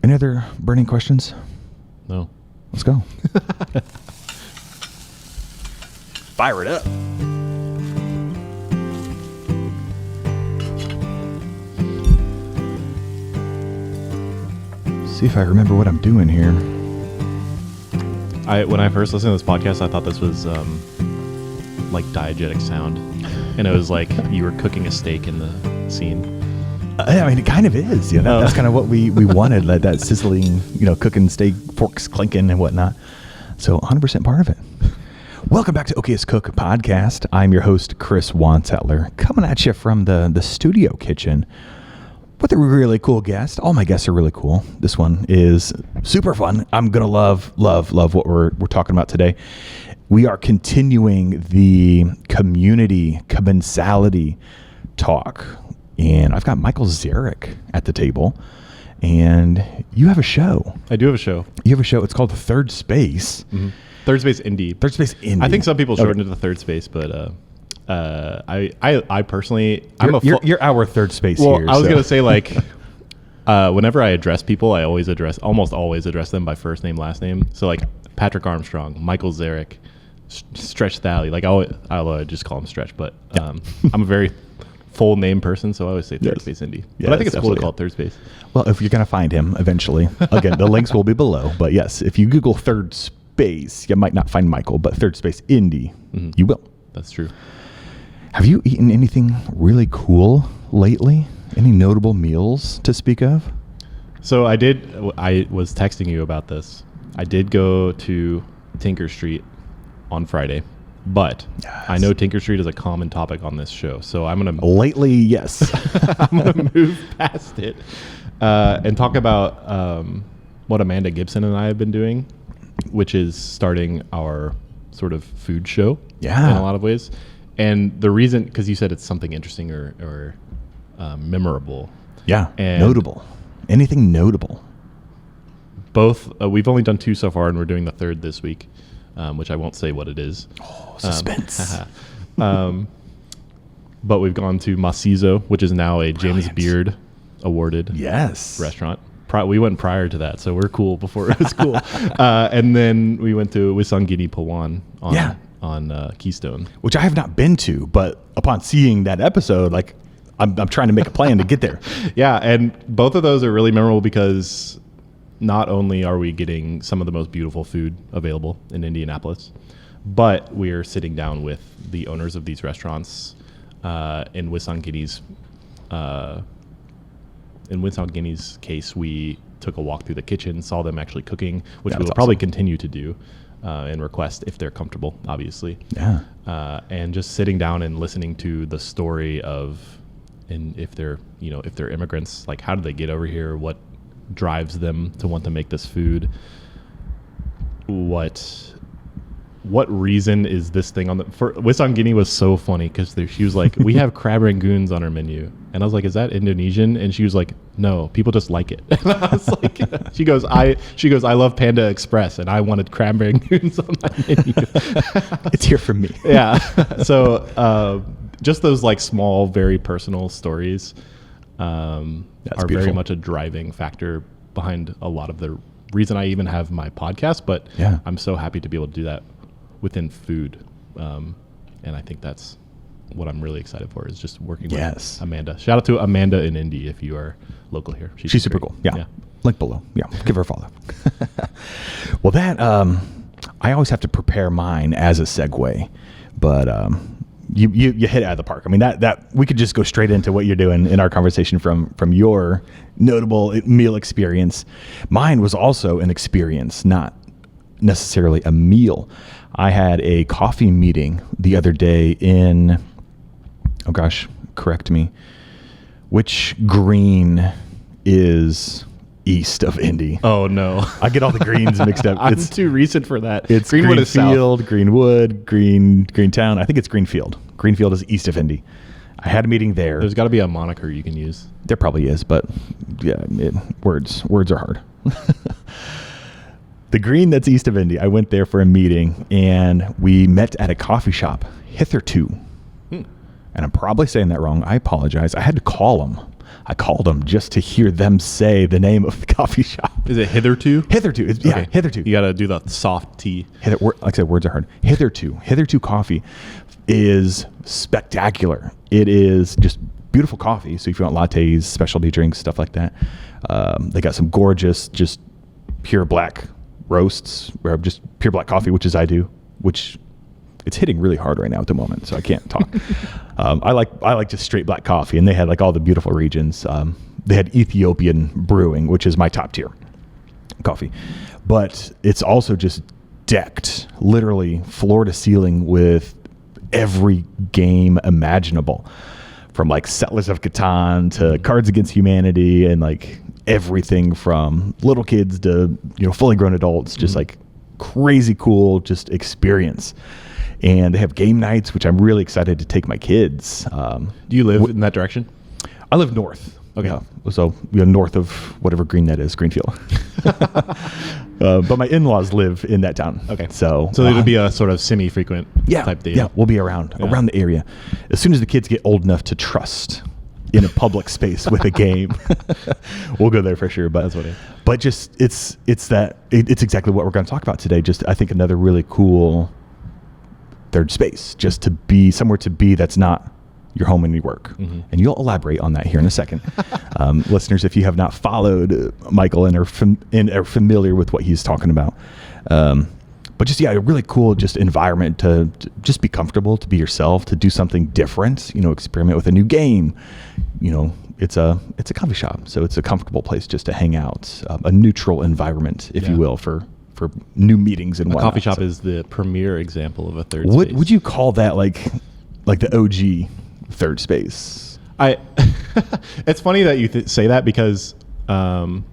Any other burning questions? No. Let's go. Fire it up. See if I remember what I'm doing here. When I first listened to this podcast, I thought this was like diegetic sound, and it was like you were cooking a steak in the scene. I mean, it kind of is. You know, that's kind of what we wanted, like that sizzling, cooking steak, forks clinking and whatnot. So 100% part of it. Welcome back to Okayest Cook podcast. I'm your host, Chris Whonsetler, coming at you from the studio kitchen with a really cool guest. All my guests are really cool. This one is super fun. I'm going to love what we're talking about today. We are continuing the community commensality talk. And I've got Michael Zarick at the table. And you have a show. I do have a show. You have a show. It's called Third Space. Mm-hmm. Third Space Indy. Third Space Indy. I think some people shorten it to Third Space, but I personally, you're our Third Space well, here. I was gonna say, like, whenever I address people, I almost always address them by first name, last name. So like Patrick Armstrong, Michael Zarick, Stretch Thally. Like I just call him Stretch, but I'm a very full name person, so I always say Third Space Indy. But I think it's cool to call it Third Space. Well, if you're gonna find him eventually, again, the links will be below. But yes, if you Google Third Space, you might not find Michael, but Third Space Indy, you will. That's true. Have you eaten anything really cool lately? Any notable meals to speak of? So I was texting you about this. I did go to Tinker Street on Friday, but yes. I know Tinker Street is a common topic on this show. So I'm going to... Lately, yes. I'm going to move past it and talk about what Amanda Gibson and I have been doing, which is starting our sort of food show in a lot of ways. And the reason, because you said it's something interesting or memorable. Yeah, and notable. Anything notable? Both. We've only done 2 so far, and we're doing the 3rd this week, which I won't say what it is. Oh, suspense. But we've gone to Macizo, which is now a James Beard awarded restaurant. We went prior to that, so we're cool before it was cool. And then we went to Wisangini Pawan on Keystone, which I have not been to, but upon seeing that episode, like I'm trying to make a plan to get there. Yeah, and both of those are really memorable because not only are we getting some of the most beautiful food available in Indianapolis, but we're sitting down with the owners of these restaurants. In Wisangini's case, we took a walk through the kitchen, saw them actually cooking, which we will probably continue to do. And request if they're comfortable, obviously. Yeah. And just sitting down and listening to the story of, and if they're immigrants, like how did they get over here? What drives them to want to make this food? What reason is this thing on the... For Wisangini was so funny because she was like, we have crab rangoons on our menu. And I was like, is that Indonesian? And she was like, no, people just like it. And I was like, she goes, I love Panda Express and I wanted crab rangoons on my menu. It's here for me. Yeah. So just those like small, very personal stories are beautiful. Very much a driving factor behind a lot of the reason I even have my podcast. But I'm so happy to be able to do that within food. And I think that's what I'm really excited for, is just working with Amanda. Shout out to Amanda in Indy if you are local here. She's super cool. Yeah. Link below. Yeah. Give her a follow. Well, that, I always have to prepare mine as a segue, but you hit it out of the park. I mean, that we could just go straight into what you're doing in our conversation from your notable meal experience. Mine was also an experience, not necessarily a meal. I had a coffee meeting the other day in, oh gosh, correct me, which green is east of Indy? Oh no, I get all the greens mixed up. It's too recent for that. It's Greenwood Greenfield, Greenwood, Greentown. I think it's Greenfield. Greenfield is east of Indy. I had a meeting there. There's got to be a moniker you can use. There probably is, but yeah, words are hard. The green that's east of Indy, I went there for a meeting, and we met at a coffee shop, Hitherto. And I'm probably saying that wrong. I apologize. I had to call them. I called them just to hear them say the name of the coffee shop. Is it Hitherto? Hitherto. Yeah, Hitherto. You got to do the soft T. Like I said, words are hard. Hitherto coffee is spectacular. It is just beautiful coffee. So if you want lattes, specialty drinks, stuff like that, they got some gorgeous, just pure black roasts, or just pure black coffee, which is I do, which it's hitting really hard right now at the moment, so I can't talk. I like just straight black coffee, and they had like all the beautiful regions. They had Ethiopian brewing, which is my top tier coffee, but it's also just decked literally floor to ceiling with every game imaginable, from like Settlers of Catan to Cards Against Humanity, and like everything from little kids to fully grown adults. Just like crazy cool just experience. And they have game nights, which I'm really excited to take my kids. Do you live in that direction? I live north. Okay. Yeah. So north of whatever green that is, Greenfield. But my in-laws live in that town. Okay. So it'll be a sort of semi-frequent type deal. Yeah, we'll be around the area. As soon as the kids get old enough to trust in a public space with a game, we'll go there for sure. But that's what it is. But just it's exactly what we're going to talk about today. Just I think another really cool third space, just to be somewhere that's not your home and your work. And you'll elaborate on that here in a second. Listeners, if you have not followed Michael and are familiar with what he's talking about, but just a really cool just environment to just be comfortable, to be yourself, to do something different, experiment with a new game. It's a coffee shop, so it's a comfortable place just to hang out, a neutral environment, if you will, for new meetings and whatnot. A coffee shop is the premier example of a third space. Would you call that like the OG third space? It's funny that you say that because, so I'm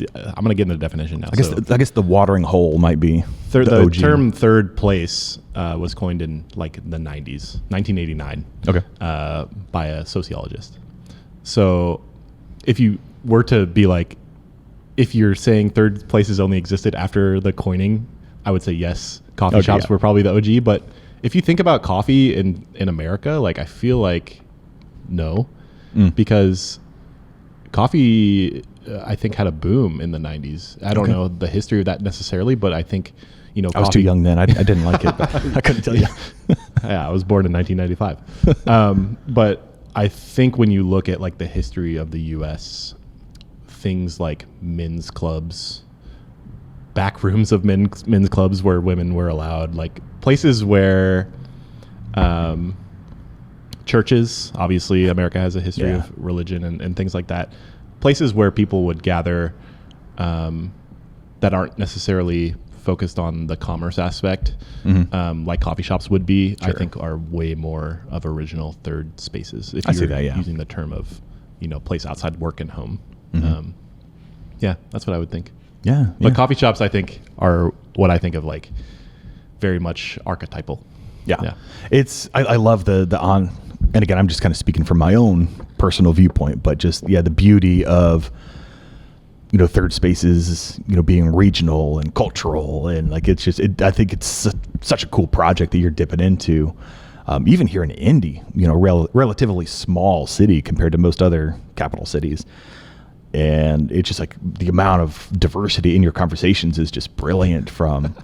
going to get into the definition now. I guess the watering hole might be the term third place was coined in like the 90s, 1989. Okay. By a sociologist. So if you were to be like, if you're saying third places only existed after the coining, I would say yes, coffee shops were probably the OG. But if you think about coffee in America, like I feel like no, because coffee I think had a boom in the 90s. I don't know the history of that necessarily, but I think I was too young then. I didn't like it, but I couldn't tell you. Yeah, I was born in 1995. But I think when you look at like the history of the U.S., things like men's clubs, back rooms of men's clubs where women were allowed, like places where churches, obviously America has a history of religion and things like that, places where people would gather that aren't necessarily focused on the commerce aspect, like coffee shops would be, I think are way more of original third spaces. If you're using the term of, place outside work and home. That's what I would think. But coffee shops, I think, are what I think of like very much archetypal. It's I love the on, and again, I'm just kind of speaking from my own personal viewpoint, but just the beauty of third spaces, being regional and cultural, and like it's just I think it's such a cool project that you're dipping into. Even here in Indy, relatively small city compared to most other capital cities. And it's just like the amount of diversity in your conversations is just brilliant from,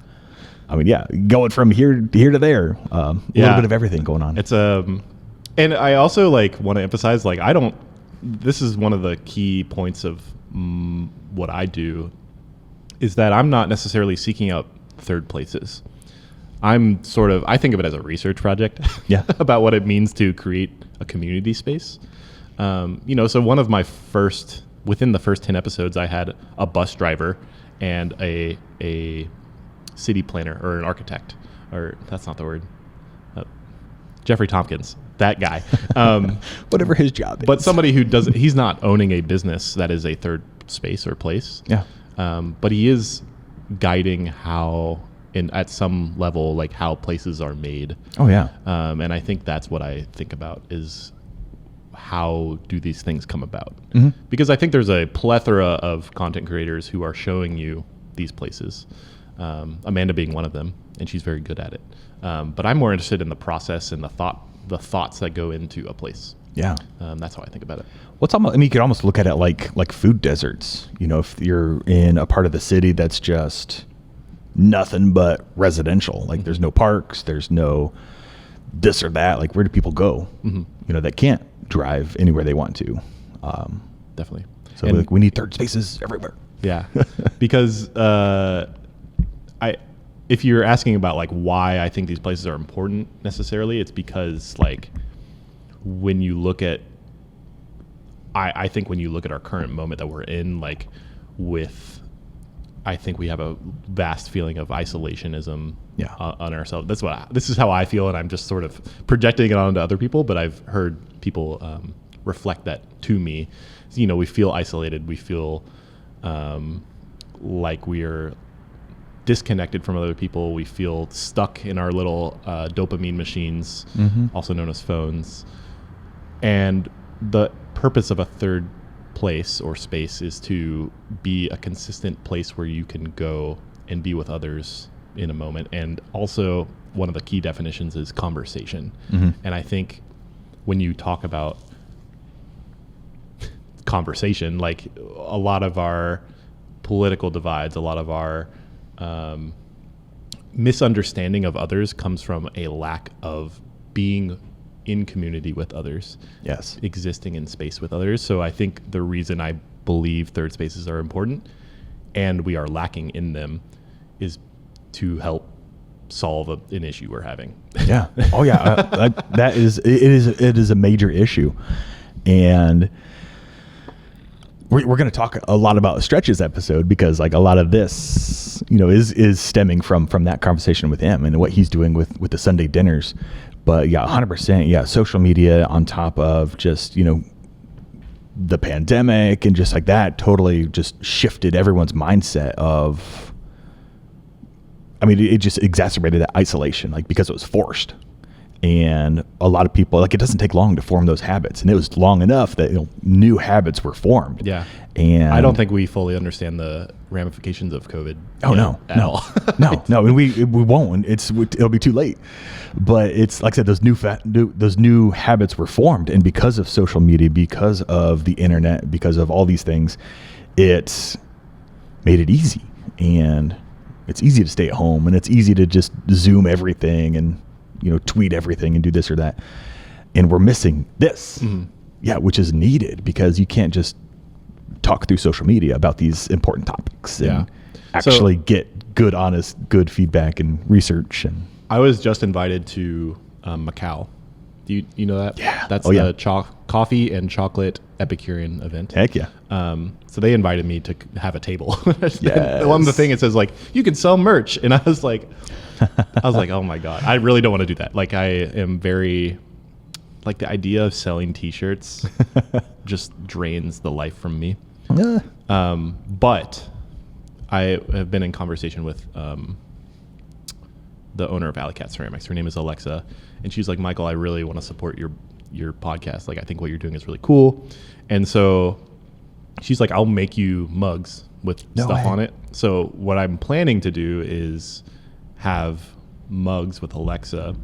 going from here to there, a little bit of everything going on. It's, and I also like want to emphasize, like, this is one of the key points of what I do is that I'm not necessarily seeking out third places. I think of it as a research project about what it means to create a community space. So one of my within the first 10 episodes, I had a bus driver and a city planner or an architect, or that's not the word. Jeffrey Tompkins, that guy. Whatever his job is. But somebody who he's not owning a business that is a third space or place. Yeah. But he is guiding how, at some level, like how places are made. Oh, yeah. And I think that's what I think about is how do these things come about? Because I think there's a plethora of content creators who are showing you these places. Amanda being one of them, and she's very good at it. But I'm more interested in the process and the thoughts that go into a place. Yeah. That's how I think about it. What's almost, I mean, you could almost look at it like food deserts. You know, if you're in a part of the city that's just nothing but residential, like there's no parks, there's no this or that, like where do people go, you know, that can't drive anywhere they want to? Definitely. So like, we need third spaces everywhere. Yeah. Because if you're asking about like why I think these places are important necessarily, it's because like when you look at, I think when you look at our current moment that we're in, like I think we have a vast feeling of isolationism on ourselves. This is how I feel, and I'm just sort of projecting it onto other people, but I've heard people reflect that to me. You know, we feel isolated. We feel like we're disconnected from other people. We feel stuck in our little dopamine machines, also known as phones. And the purpose of a third place or space is to be a consistent place where you can go and be with others in a moment. And also one of the key definitions is conversation. And I think when you talk about conversation, like a lot of our political divides, a lot of our misunderstanding of others comes from a lack of being in community with others, existing in space with others. So I think the reason I believe third spaces are important and we are lacking in them is to help solve an issue we're having. Yeah. Oh yeah. It is a major issue. And we're going to talk a lot about Stretch's episode because like a lot of this, you know, is stemming from that conversation with him and what he's doing with the Sunday dinners. But yeah, 100%. Yeah. Social media on top of just, you know, the pandemic and just like that totally just shifted everyone's mindset of, I mean, it just exacerbated that isolation, like because it was forced. And a lot of people, like, it doesn't take long to form those habits. And it was long enough that, you know, new habits were formed. Yeah. And I don't think we fully understand the ramifications of COVID. At all. No. And we won't. It'll be too late. But it's like I said, those new habits were formed. And because of social media, because of the internet, because of all these things, it's made it easy. And it's easy to stay at home and it's easy to just Zoom everything and, you know, tweet everything and do this or that. And we're missing this. Yeah, which is needed because you can't just talk through social media about these important topics and actually get good, honest, good feedback and research. And I was just invited to Macau. Do you know that? Yeah. That's the coffee and chocolate Epicurean event. Heck yeah. So they invited me to have a table. One of the thing, it says like, you can sell merch. And I was like, oh my God, I really don't want to do that. Like I am very, like the idea of selling t-shirts just drains the life from me. But I have been in conversation with the owner of Alley Cat Ceramics. Her name is Alexa. And she's like, Michael, I really want to support your podcast. Like, I think what you're doing is really cool. And so she's like, I'll make you mugs with stuff on it. So what I'm planning to do is have mugs with Alexa.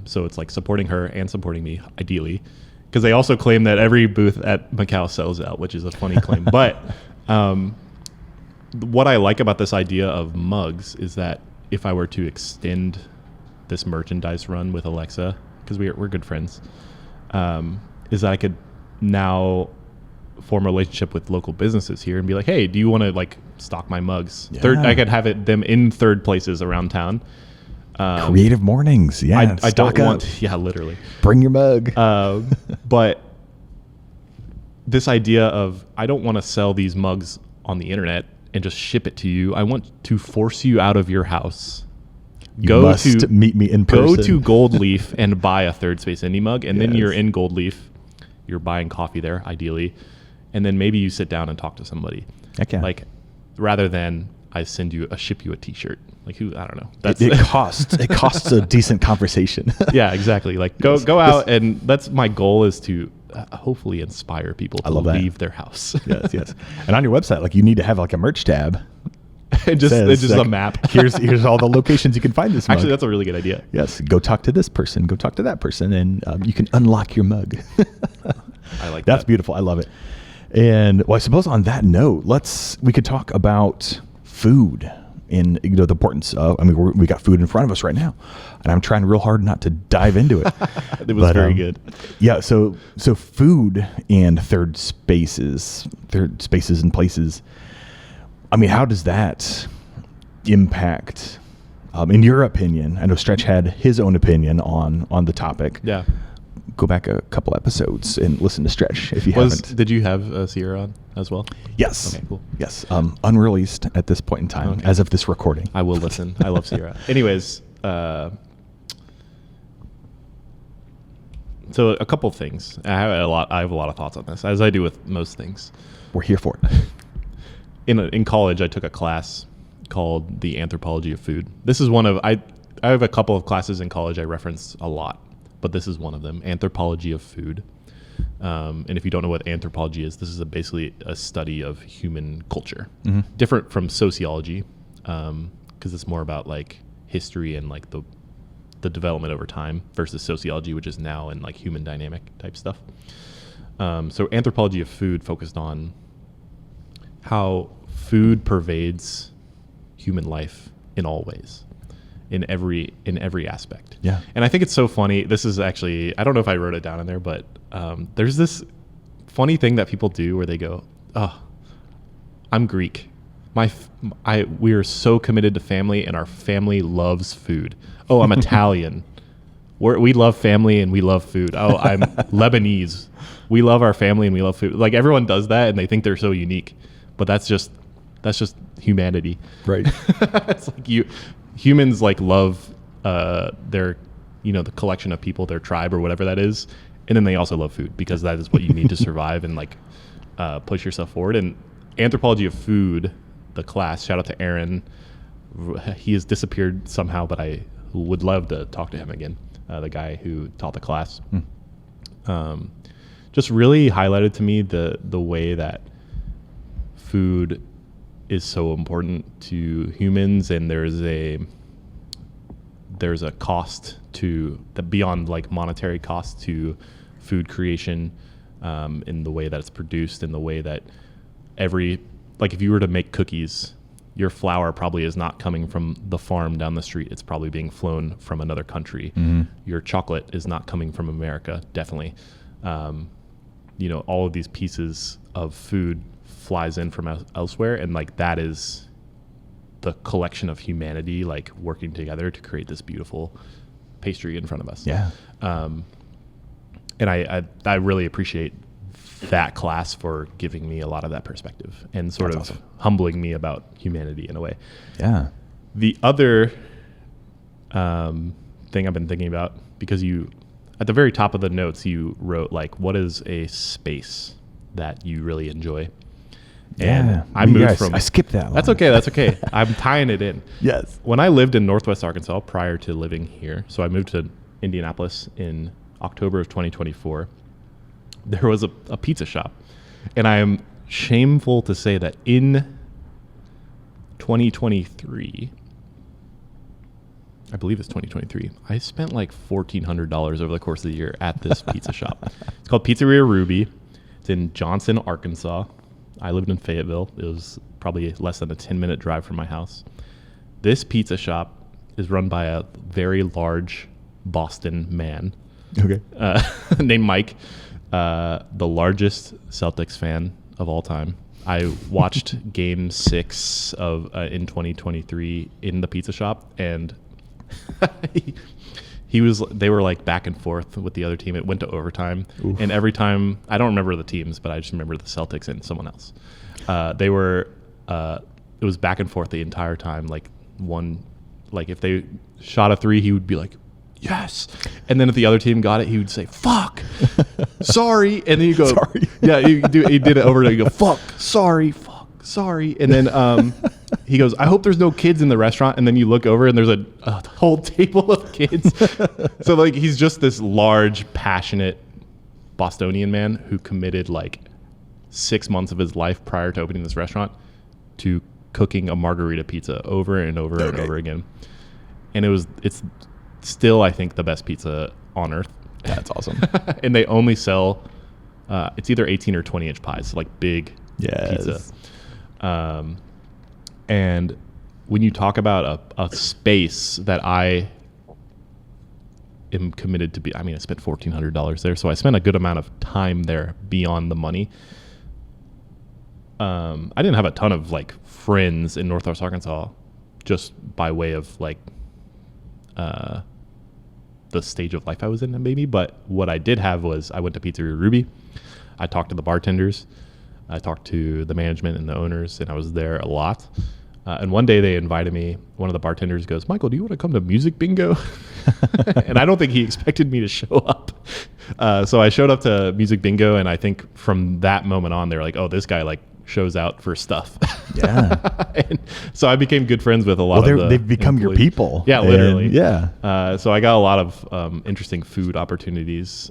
So it's like supporting her and supporting me, ideally. Because they also claim that every booth at Macau sells out, which is a funny claim. But what I like about this idea of mugs is that if I were to extend this merchandise run with Alexa, because we're good friends, is that I could now form a relationship with local businesses here and be like, hey, do you want to like stock my mugs? I could have them in third places around town. Creative mornings. Yeah. I don't want, literally. Bring your mug. But this idea of, I don't want to sell these mugs on the internet and just ship it to you. I want to force you out of your house. You must meet me in person. Go to Gold Leaf and buy a Third Space Indie mug. And then you're in Gold Leaf. You're buying coffee there, ideally. And then maybe you sit down and talk to somebody. Okay. Like, rather than I ship you a t-shirt. Like, who, I don't know. It costs a decent conversation. Yeah, exactly. Like, go out, and that's my goal, is to hopefully inspire people to leave their house. Yes. And on your website, like, you need to have like a merch tab. It's just a map. here's all the locations you can find this mug. Actually, that's a really good idea. Yes, go talk to this person, go talk to that person, and you can unlock your mug. I like That's beautiful. I love it. And well, I suppose on that note, we could talk about food and the importance of. I mean, we got food in front of us right now, and I'm trying real hard not to dive into it. It was very good. Yeah. So food and third spaces and places. I mean, how does that impact? In your opinion, I know Stretch had his own opinion on the topic. Yeah. Go back a couple episodes and listen to Stretch if you haven't. Did you have Sierra on as well? Yes. Okay, cool. Yes. Unreleased at this point in time, as of this recording. I will listen. I love Sierra. Anyways, so a couple of things. I have a lot of thoughts on this, as I do with most things. We're here for it. In college, I took a class called The Anthropology of Food. This is one of I have a couple of classes in college I reference a lot, but this is one of them, Anthropology of Food. And if you don't know what anthropology is, this is basically a study of human culture, different from sociology, because it's more about like history and like the development over time versus sociology, which is now in like human dynamic type stuff. So Anthropology of Food focused on how food pervades human life in all ways, in every aspect. Yeah. And I think it's so funny. This is actually, I don't know if I wrote it down in there, but there's this funny thing that people do where they go, "Oh, I'm Greek. We are so committed to family, and our family loves food. Oh, I'm Italian. We love family and we love food. Oh, I'm Lebanese. We love our family and we love food." Like everyone does that, and they think they're so unique, but that's just humanity, right? It's like humans like love their, the collection of people, their tribe or whatever that is, and then they also love food because that is what you need to survive and like push yourself forward. And Anthropology of Food, the class, shout out to Aaron. He has disappeared somehow, but I would love to talk to him again. The guy who taught the class, just really highlighted to me the way that food is so important to humans, and there's a cost to that beyond like monetary cost to food creation, in the way that it's produced, in the way that if you were to make cookies, your flour probably is not coming from the farm down the street. It's probably being flown from another country. Your chocolate is not coming from America, definitely. All of these pieces of food flies in from elsewhere, and like that is the collection of humanity like working together to create this beautiful pastry in front of us. Yeah. And I really appreciate that class for giving me a lot of that perspective and sort That's of awesome. humbling me about humanity in a way. Yeah. The other thing I've been thinking about, because at the very top of the notes, you wrote like, what is a space that you really enjoy? And Yeah. I moved from... I skipped that one. That's okay. That's okay. I'm tying it in. Yes. When I lived in Northwest Arkansas prior to living here, so I moved to Indianapolis in October of 2024, there was a pizza shop. And I am shameful to say that in 2023, I believe it's 2023, I spent like $1,400 over the course of the year at this pizza shop. It's called Pizzeria Ruby. It's in Johnson, Arkansas. I lived in Fayetteville. It was probably less than a 10-minute drive from my house. This pizza shop is run by a very large Boston man, Okay. named Mike, the largest Celtics fan of all time. I watched Game 6 in 2023 in the pizza shop, and they were like back and forth with the other team. It went to overtime. Oof. And every time, I don't remember the teams, but I just remember the Celtics and someone else. It was back and forth the entire time. Like if they shot a three, he would be like, yes. And then if the other team got it, he would say, fuck, sorry. And then you go, sorry. Yeah, he did it over and you go, fuck, sorry. And then he goes, I hope there's no kids in the restaurant. And then you look over and there's a whole table of kids. So like he's just this large, passionate Bostonian man who committed like 6 months of his life prior to opening this restaurant to cooking a margarita pizza over and over and over again. And it's still, I think, the best pizza on earth. That's awesome. And they only sell, it's either 18 or 20 inch pies, so like big pizza. And when you talk about a space that I am committed to be, I spent $1,400 there, so I spent a good amount of time there beyond the money. I didn't have a ton of like friends in Northwest Arkansas, just by way of like the stage of life I was in, maybe. But what I did have was I went to Pizzeria Ruby. I talked to the bartenders. I talked to the management and the owners, and I was there a lot. And one day they invited me. One of the bartenders goes, "Michael, do you want to come to music bingo?" And I don't think he expected me to show up. So I showed up to music bingo, and I think from that moment on, they were like, "Oh, this guy like shows out for stuff." Yeah. And so I became good friends with a lot of they've become employees. your people. Yeah, literally. Yeah. So I got a lot of interesting food opportunities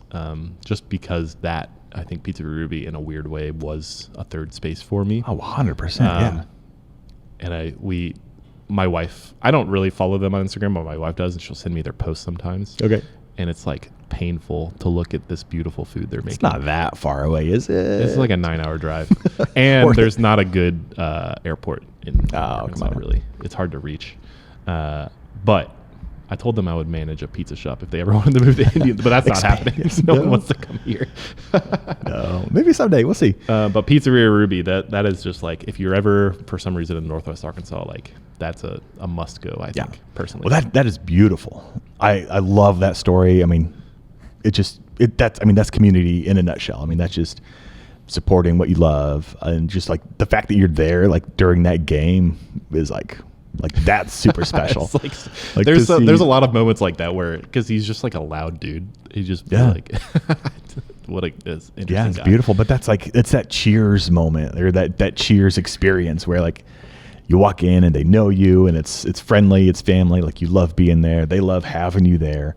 just because that, I think Pizzeria Ruby in a weird way was a third space for me. Oh, 100%. Yeah. And my wife, I don't really follow them on Instagram, but my wife does, and she'll send me their posts sometimes. Okay. And it's like painful to look at this beautiful food they're making. It's not that far away, is it? It's like a 9-hour drive. And there's not a good airport in Arkansas, really. It's hard to reach. But I told them I would manage a pizza shop if they ever wanted to move to Indy, but that's not happening. No one wants to come here. No, maybe someday. We'll see. But Pizzeria Ruby, that is just like, if you're ever, for some reason, in Northwest Arkansas, like that's a must go, I think, personally. Well, that is beautiful. I love that story. I mean, that's community in a nutshell. I mean, that's just supporting what you love, and just like the fact that you're there, like during that game, is like that's super special. Like there's a lot of moments like that where, because he's just like a loud dude. He just like what a interesting guy. It's beautiful. But that's like, it's that Cheers moment, or that Cheers experience where like you walk in and they know you, and it's friendly, it's family. Like you love being there, they love having you there.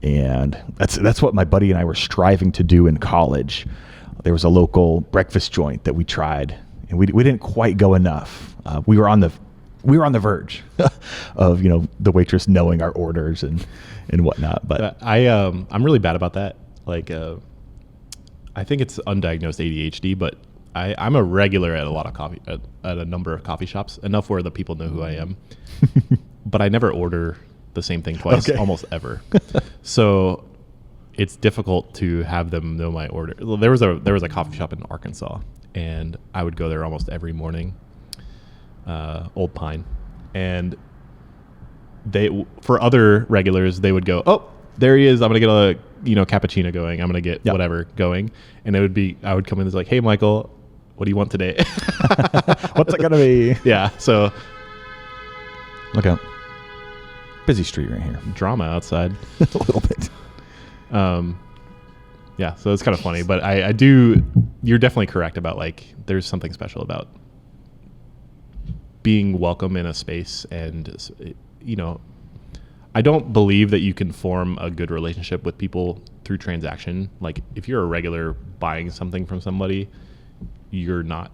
And that's what my buddy and I were striving to do in college. There was a local breakfast joint that we tried, and we didn't quite go enough. We were on the verge of the waitress knowing our orders and whatnot. But I'm really bad about that. Like I think it's undiagnosed ADHD, but I'm a regular at a lot of coffee at a number of coffee shops, enough where the people know who I am. But I never order the same thing twice, almost ever. So it's difficult to have them know my order. There was a coffee shop in Arkansas, and I would go there almost every morning. Old Pine, and for other regulars, they would go, "Oh, there he is. I'm gonna get a cappuccino going. I'm gonna get whatever going," and I would come in and like, "Hey, Michael, what do you want today?" What's it gonna be? Yeah. So look out. Busy street right here. Drama outside. A little bit. Yeah, so it's kind of funny, but I do. You're definitely correct about like there's something special about being welcome in a space, and I don't believe that you can form a good relationship with people through transaction. Like if you're a regular buying something from somebody, you're not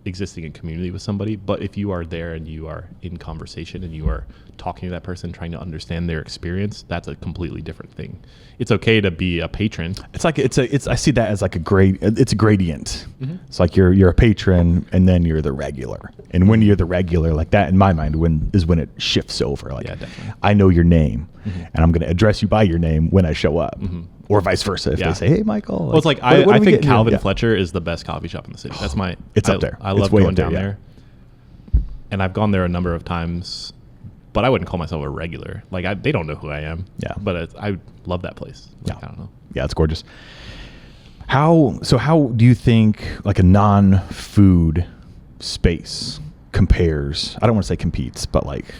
existing in community with somebody. But if you are there and you are in conversation and you are talking to that person, trying to understand their experience, that's a completely different thing. It's okay to be a patron. It's like I see that as like it's a gradient. Mm-hmm. It's like you're a patron, and then you're the regular. And when you're the regular, like that in my mind, when it shifts over. Like definitely. I know your name, mm-hmm. and I'm going to address you by your name when I show up. Mm-hmm. Or vice versa. If they say, "Hey, Michael." Well, it's like I think Calvin Fletcher is the best coffee shop in the city. That's it's up there. I love going down there. And I've gone there a number of times, but I wouldn't call myself a regular. Like they don't know who I am. Yeah. But I love that place. Like, I don't know. Yeah, it's gorgeous. How do you think like a non-food space compares? I don't want to say competes, but like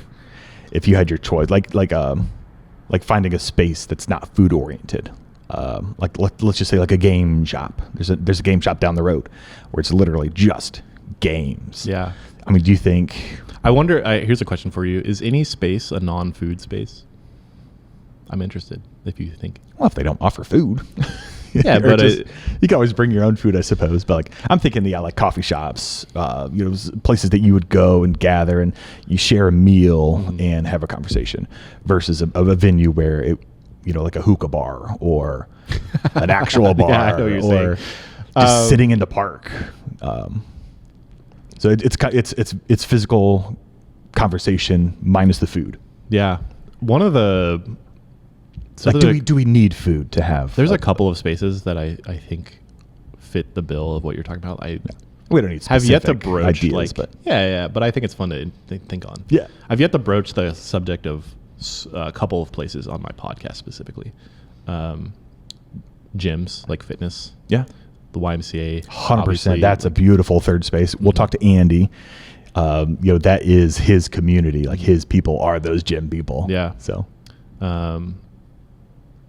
if you had your choice, like finding a space that's not food oriented. Like let's just say like a game shop. There's a game shop down the road where it's literally just games. Yeah. I mean, do you think? I wonder. Here's a question for you: is any space a non-food space? I'm interested. If you think. Well, if they don't offer food. Yeah, but you can always bring your own food, I suppose. But like, I'm thinking, like coffee shops, places that you would go and gather and you share a meal and have a conversation versus a venue where it, like a hookah bar or an actual bar I know what you're or just sitting in the park. So it's physical conversation minus the food. Yeah. One of the... So do we need food to have? There's a couple of spaces that I think fit the bill of what you're talking about. We don't need specific have yet to broach ideas, but I think it's fun to think on. Yeah. I've yet to broach the subject of a couple of places on my podcast specifically. Gyms, like fitness. Yeah. The YMCA. 100%. That's a beautiful third space. We'll talk to Andy. That is his community. Like his people are those gym people. Yeah. So,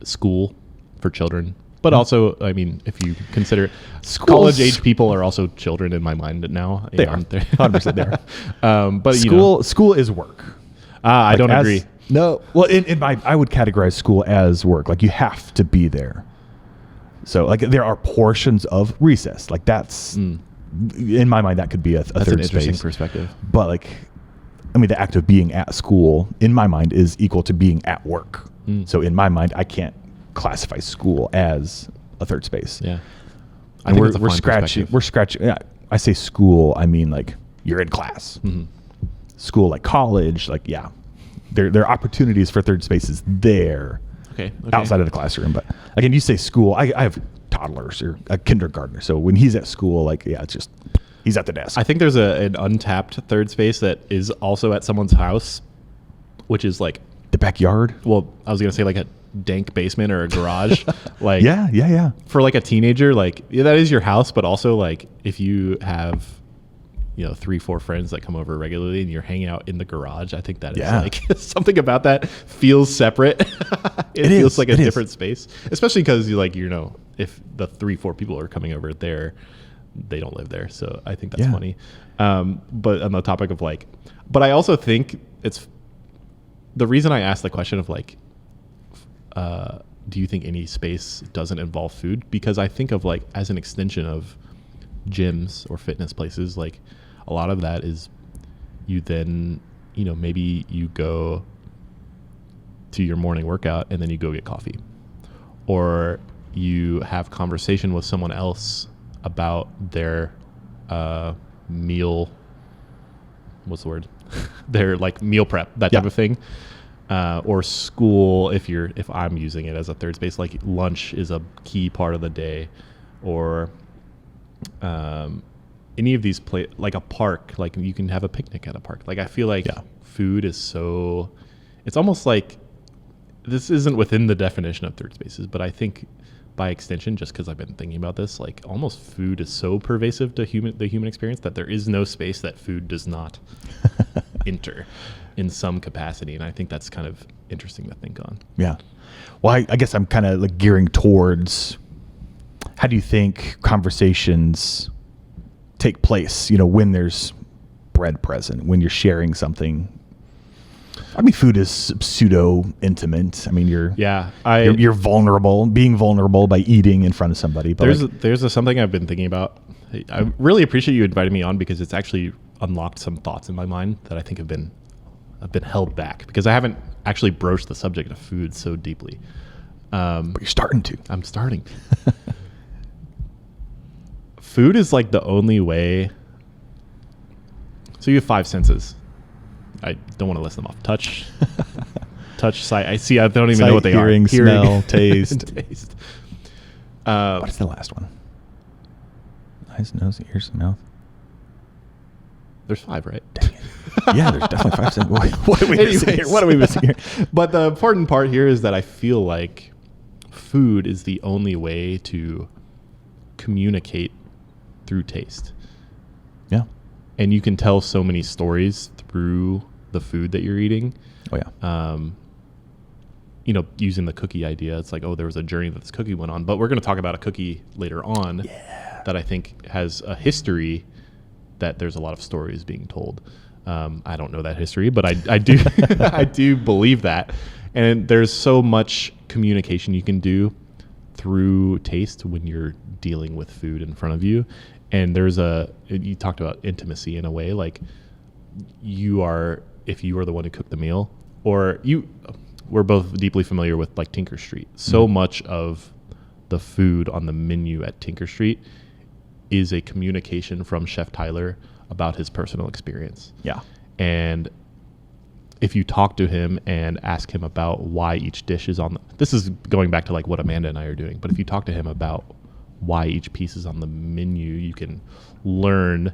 school for children, but also, I mean, if you consider college age people are also children in my mind now. They are 100% there. But school is work. I don't agree. No. Well, I would categorize school as work. Like you have to be there. So like there are portions of recess. Like that's in my mind that could be a third an interesting space perspective. But like, I mean, the act of being at school in my mind is equal to being at work. So in my mind, I can't classify school as a third space. Yeah. And we're scratching. Yeah, I say school, I mean like you're in class. School like college, like yeah. There are opportunities for third spaces there. Okay. Outside of the classroom. But again, you say school, I have toddlers or a kindergartner. So when he's at school, like yeah, it's just he's at the desk. I think there's an untapped third space that is also at someone's house, which is like the backyard. Well, I was gonna say like a dank basement or a garage. Like yeah. For like a teenager, like that is your house, but also like if you have 3-4 friends that come over regularly and you're hanging out in the garage, I think that is like something about that feels separate. it feels like a different space, especially because if the 3-4 people are coming over there, they don't live there. So I think that's funny. But on the topic of but I also think it's the reason I asked the question of do you think any space doesn't involve food? Because I think of as an extension of gyms or fitness places, like a lot of that is you then, maybe you go to your morning workout and then you go get coffee, or you have conversation with someone else about their meal. What's the word? Their meal prep, that type of thing. Or school, if I'm using it as a third space, like lunch is a key part of the day, or any of these like a park, like you can have a picnic at a park. Like I feel like food is so, it's almost like this isn't within the definition of third spaces, but I think by extension, just because I've been thinking about this, almost food is so pervasive to the human experience that there is no space that food does not enter in some capacity. And I think that's kind of interesting to think on. Yeah. Well, I guess I'm kind of gearing towards, how do you think conversations take place, when there's bread present, when you're sharing something? I mean, food is pseudo intimate. I mean, you're vulnerable, being vulnerable by eating in front of somebody. But there's something I've been thinking about. I really appreciate you inviting me on because it's actually unlocked some thoughts in my mind that I think have been held back because I haven't actually broached the subject of food so deeply. But you're starting to. I'm starting. Food is the only way. So you have 5 senses. I don't want to list them off. Touch, sight. I see. I don't even know what they are. Hearing, smell, taste. Taste. What's the last one? Eyes, nose, ears, mouth. There's 5, right? Yeah, there's definitely 5 senses. What are we missing here? What are we missing here? But the important part here is that I feel like food is the only way to communicate through taste. Yeah. And you can tell so many stories through the food that you're eating. Oh, yeah. Using the cookie idea, it's there was a journey that this cookie went on. But we're going to talk about a cookie later on that I think has a history that there's a lot of stories being told. I don't know that history, but I do I do believe that. And there's so much communication you can do through taste when you're dealing with food in front of you. And you talked about intimacy in a way, like if you are the one who cooked the meal, or we're both deeply familiar with like Tinker Street. So much of the food on the menu at Tinker Street is a communication from Chef Tyler about his personal experience. Yeah. And if you talk to him and ask him about why each dish is this is going back to like what Amanda and I are doing, but if you talk to him about why each piece is on the menu, you can learn,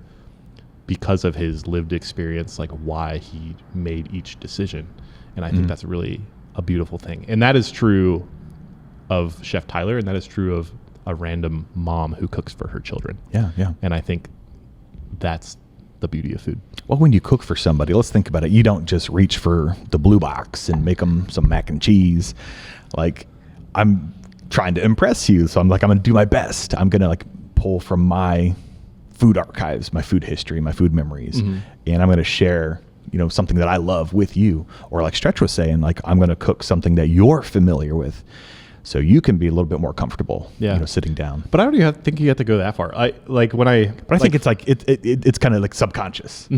because of his lived experience, like why he made each decision. And I think that's really a beautiful thing. And that is true of Chef Tyler, and that is true of a random mom who cooks for her children. Yeah, yeah. And I think that's the beauty of food. Well, when you cook for somebody, let's think about it. You don't just reach for the blue box and make them some mac and cheese. Like, I'm trying to impress you, so I'm going to do my best. I'm going to like pull from my food archives, my food history, my food memories, and I'm going to share, something that I love with you. Or like Stretch was saying, like, I'm going to cook something that you're familiar with, so you can be a little bit more comfortable, sitting down. But I don't think you have to go that far. I think it's like it's kind of like subconscious.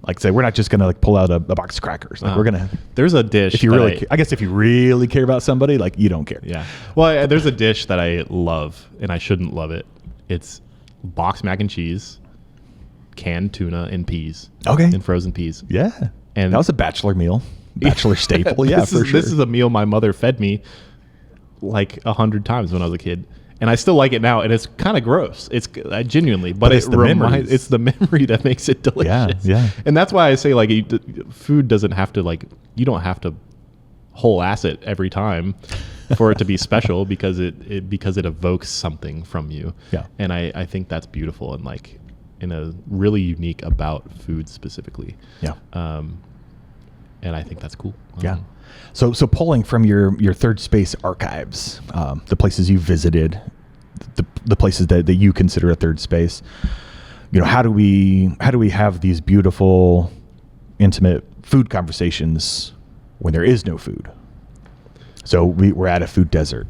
Like, say, we're not just gonna like pull out a box of crackers. Like, we're gonna. There's a dish. If you really, I guess, if you really care about somebody, like, you don't care. Yeah. Well, there's a dish that I love, and I shouldn't love it. It's boxed mac and cheese, canned tuna, and peas. Okay. And frozen peas. Yeah. And that was a bachelor meal, bachelor staple. Yeah, for sure. This is a meal my mother fed me like 100 times when I was a kid, and I still like it now. And it's kind of gross. It's genuinely, but it's the memory that makes it delicious. Yeah. And that's why I say, like, food doesn't have to, like, you don't have to whole ass it every time for it to be special, because it evokes something from you. Yeah. And I think that's beautiful, and like in a really unique about food specifically. Yeah. And I think that's cool. Yeah. So pulling from your third space archives, the places you visited, the places that you consider a third space, how do we have these beautiful, intimate food conversations when there is no food? So we're at a food desert.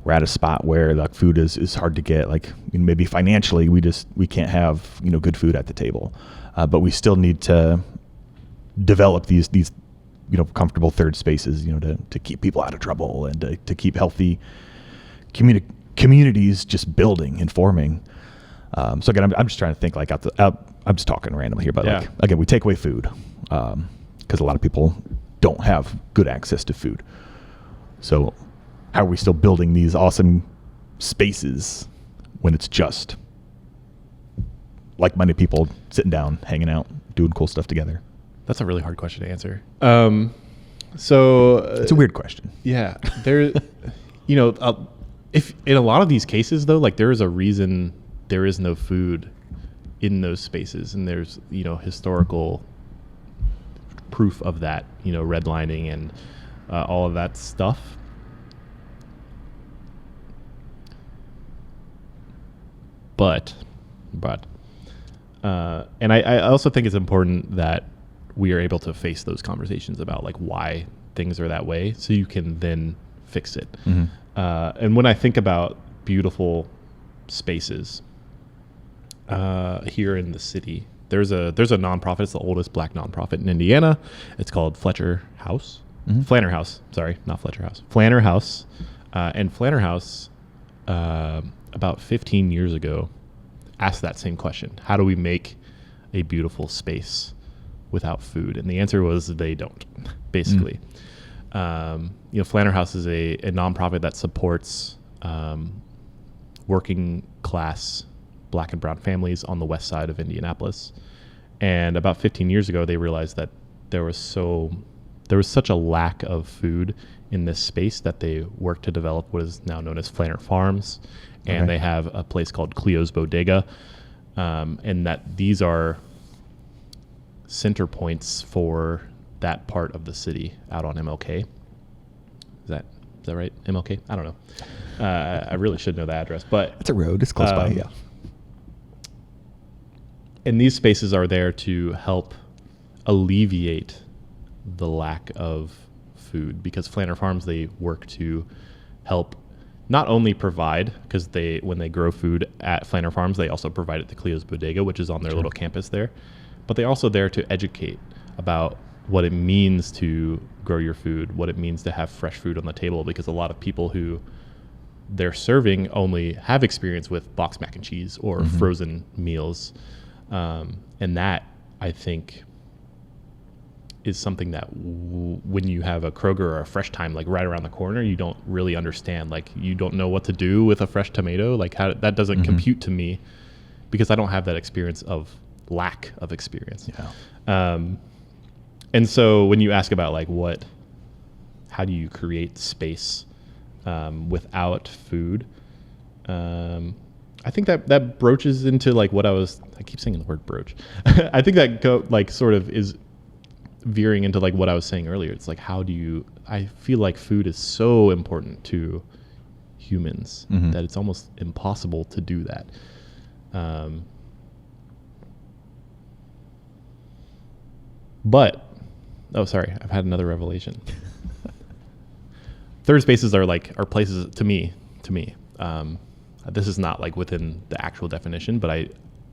We're at a spot where like food is hard to get. Like, maybe financially we can't have good food at the table, but we still need to develop these comfortable third spaces, to keep people out of trouble and to keep healthy communities just building and forming. So again, I'm just trying to think like I'm just talking randomly here, but like, again, we take away food because a lot of people don't have good access to food. So how are we still building these awesome spaces when it's just like-minded people sitting down, hanging out, doing cool stuff together? That's a really hard question to answer. So it's a weird question. Yeah, there, if in a lot of these cases though, like, there is a reason there is no food in those spaces, and there's historical proof of that, redlining and all of that stuff. But, and I also think it's important that we are able to face those conversations about like why things are that way, so you can then fix it. And when I think about beautiful spaces here in the city, there's a nonprofit. It's the oldest Black nonprofit in Indiana. It's called Flanner House. Sorry, not Fletcher House. Flanner House. And Flanner House, about 15 years ago, asked that same question: how do we make a beautiful space without food? And the answer was they don't, basically. Flanner House is a nonprofit that supports working class Black and brown families on the west side of Indianapolis. And about 15 years ago, they realized that there was such a lack of food in this space that they worked to develop what is now known as Flanner Farms. And they have a place called Cleo's Bodega. And that these are center points for that part of the city out on MLK. Is that right? MLK? I don't know. I really should know the address, but it's a road. It's close by. Yeah. And these spaces are there to help alleviate the lack of food, because Flanner Farms, they work to help not only provide, because when they grow food at Flanner Farms, they also provide it to Cleo's Bodega, which is on their little campus there. But they're also there to educate about what it means to grow your food, what it means to have fresh food on the table, because a lot of people who they're serving only have experience with boxed mac and cheese or frozen meals. And that, I think, is something that when you have a Kroger or a Fresh Time like right around the corner, you don't really understand. Like, you don't know what to do with a fresh tomato. Like, how that doesn't compute to me, because I don't have that experience of lack of experience. And so when you ask about like how do you create space without food, I think that broaches into like I keep saying the word broach. I think that sort of is veering into like what I was saying earlier. It's like, I feel like food is so important to humans that it's almost impossible to do that. But, sorry, I've had another revelation. Third spaces are places to me. This is not like within the actual definition, but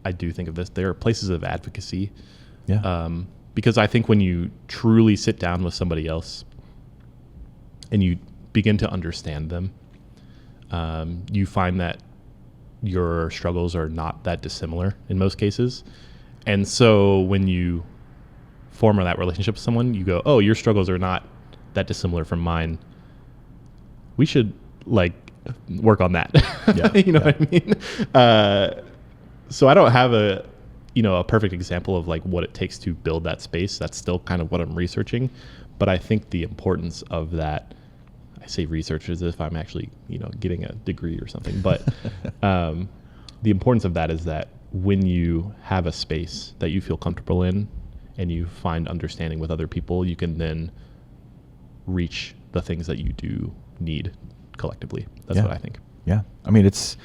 I do think of this. They are places of advocacy. Yeah. Because I think when you truly sit down with somebody else and you begin to understand them, you find that your struggles are not that dissimilar in most cases. And so when you form that relationship with someone, you go, oh, your struggles are not that dissimilar from mine. We should work on that. Yeah, you know what I mean? So I don't have a perfect example of like what it takes to build that space. That's still kind of what I'm researching. But I think the importance of that, I say research as if I'm actually, getting a degree or something. But the importance of that is that when you have a space that you feel comfortable in and you find understanding with other people, you can then reach the things that you do need collectively. That's what I think. Yeah. I mean, it's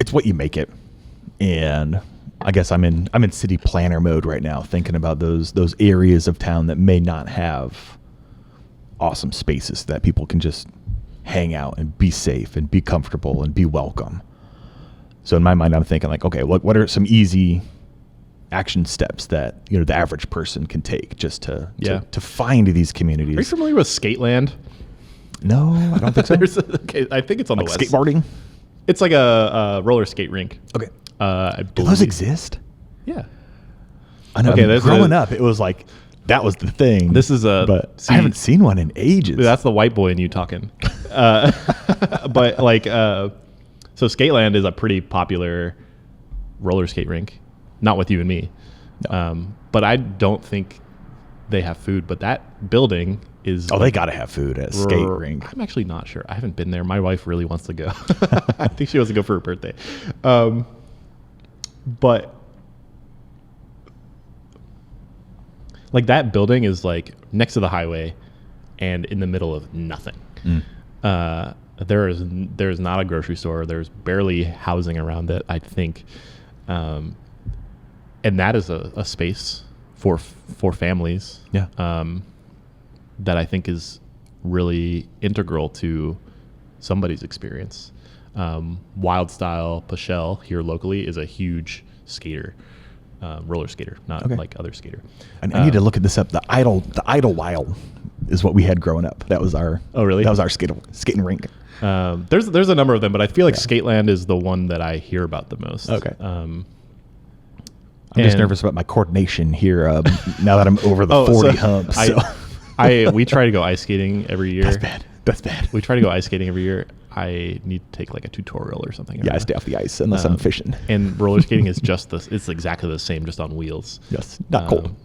what you make it. And I guess I'm in city planner mode right now, thinking about those areas of town that may not have awesome spaces that people can just hang out and be safe and be comfortable and be welcome. So in my mind, I'm thinking like, okay, what are some easy action steps that the average person can take just to find these communities? Are you familiar with Skateland? No, I don't think so. I think it's on the west. Skateboarding? It's like a roller skate rink. Okay. Do those exist? Yeah. I know. Okay, growing up, it was like that was the thing. This is but I haven't seen one in ages. That's the white boy in you talking. But so Skateland is a pretty popular roller skate rink. Not with you and me. No. But I don't think they have food. But that building is... Oh, they got to have food at skate rink. I'm actually not sure. I haven't been there. My wife really wants to go. I think she wants to go for her birthday. But like that building is like next to the highway and in the middle of nothing. There's not a grocery store. There's barely housing around it, I think. And that is a space for families. Yeah. That I think is really integral to somebody's experience. Wild Style Pashel here locally is a huge skater, roller skater, not like other skater. I need to look at this up. The Idlewild is what we had growing up. That was our that was our skating rink. There's a number of them, but I feel like Skateland is the one that I hear about the most. Okay. I'm just nervous about my coordination here now that I'm over the 40 hump. So. We try to go ice skating every year. That's bad. We try to go ice skating every year. I need to take like a tutorial or something. Yeah, I stay off the ice unless I'm fishing. And roller skating is it's exactly the same, just on wheels. Yes, not cold.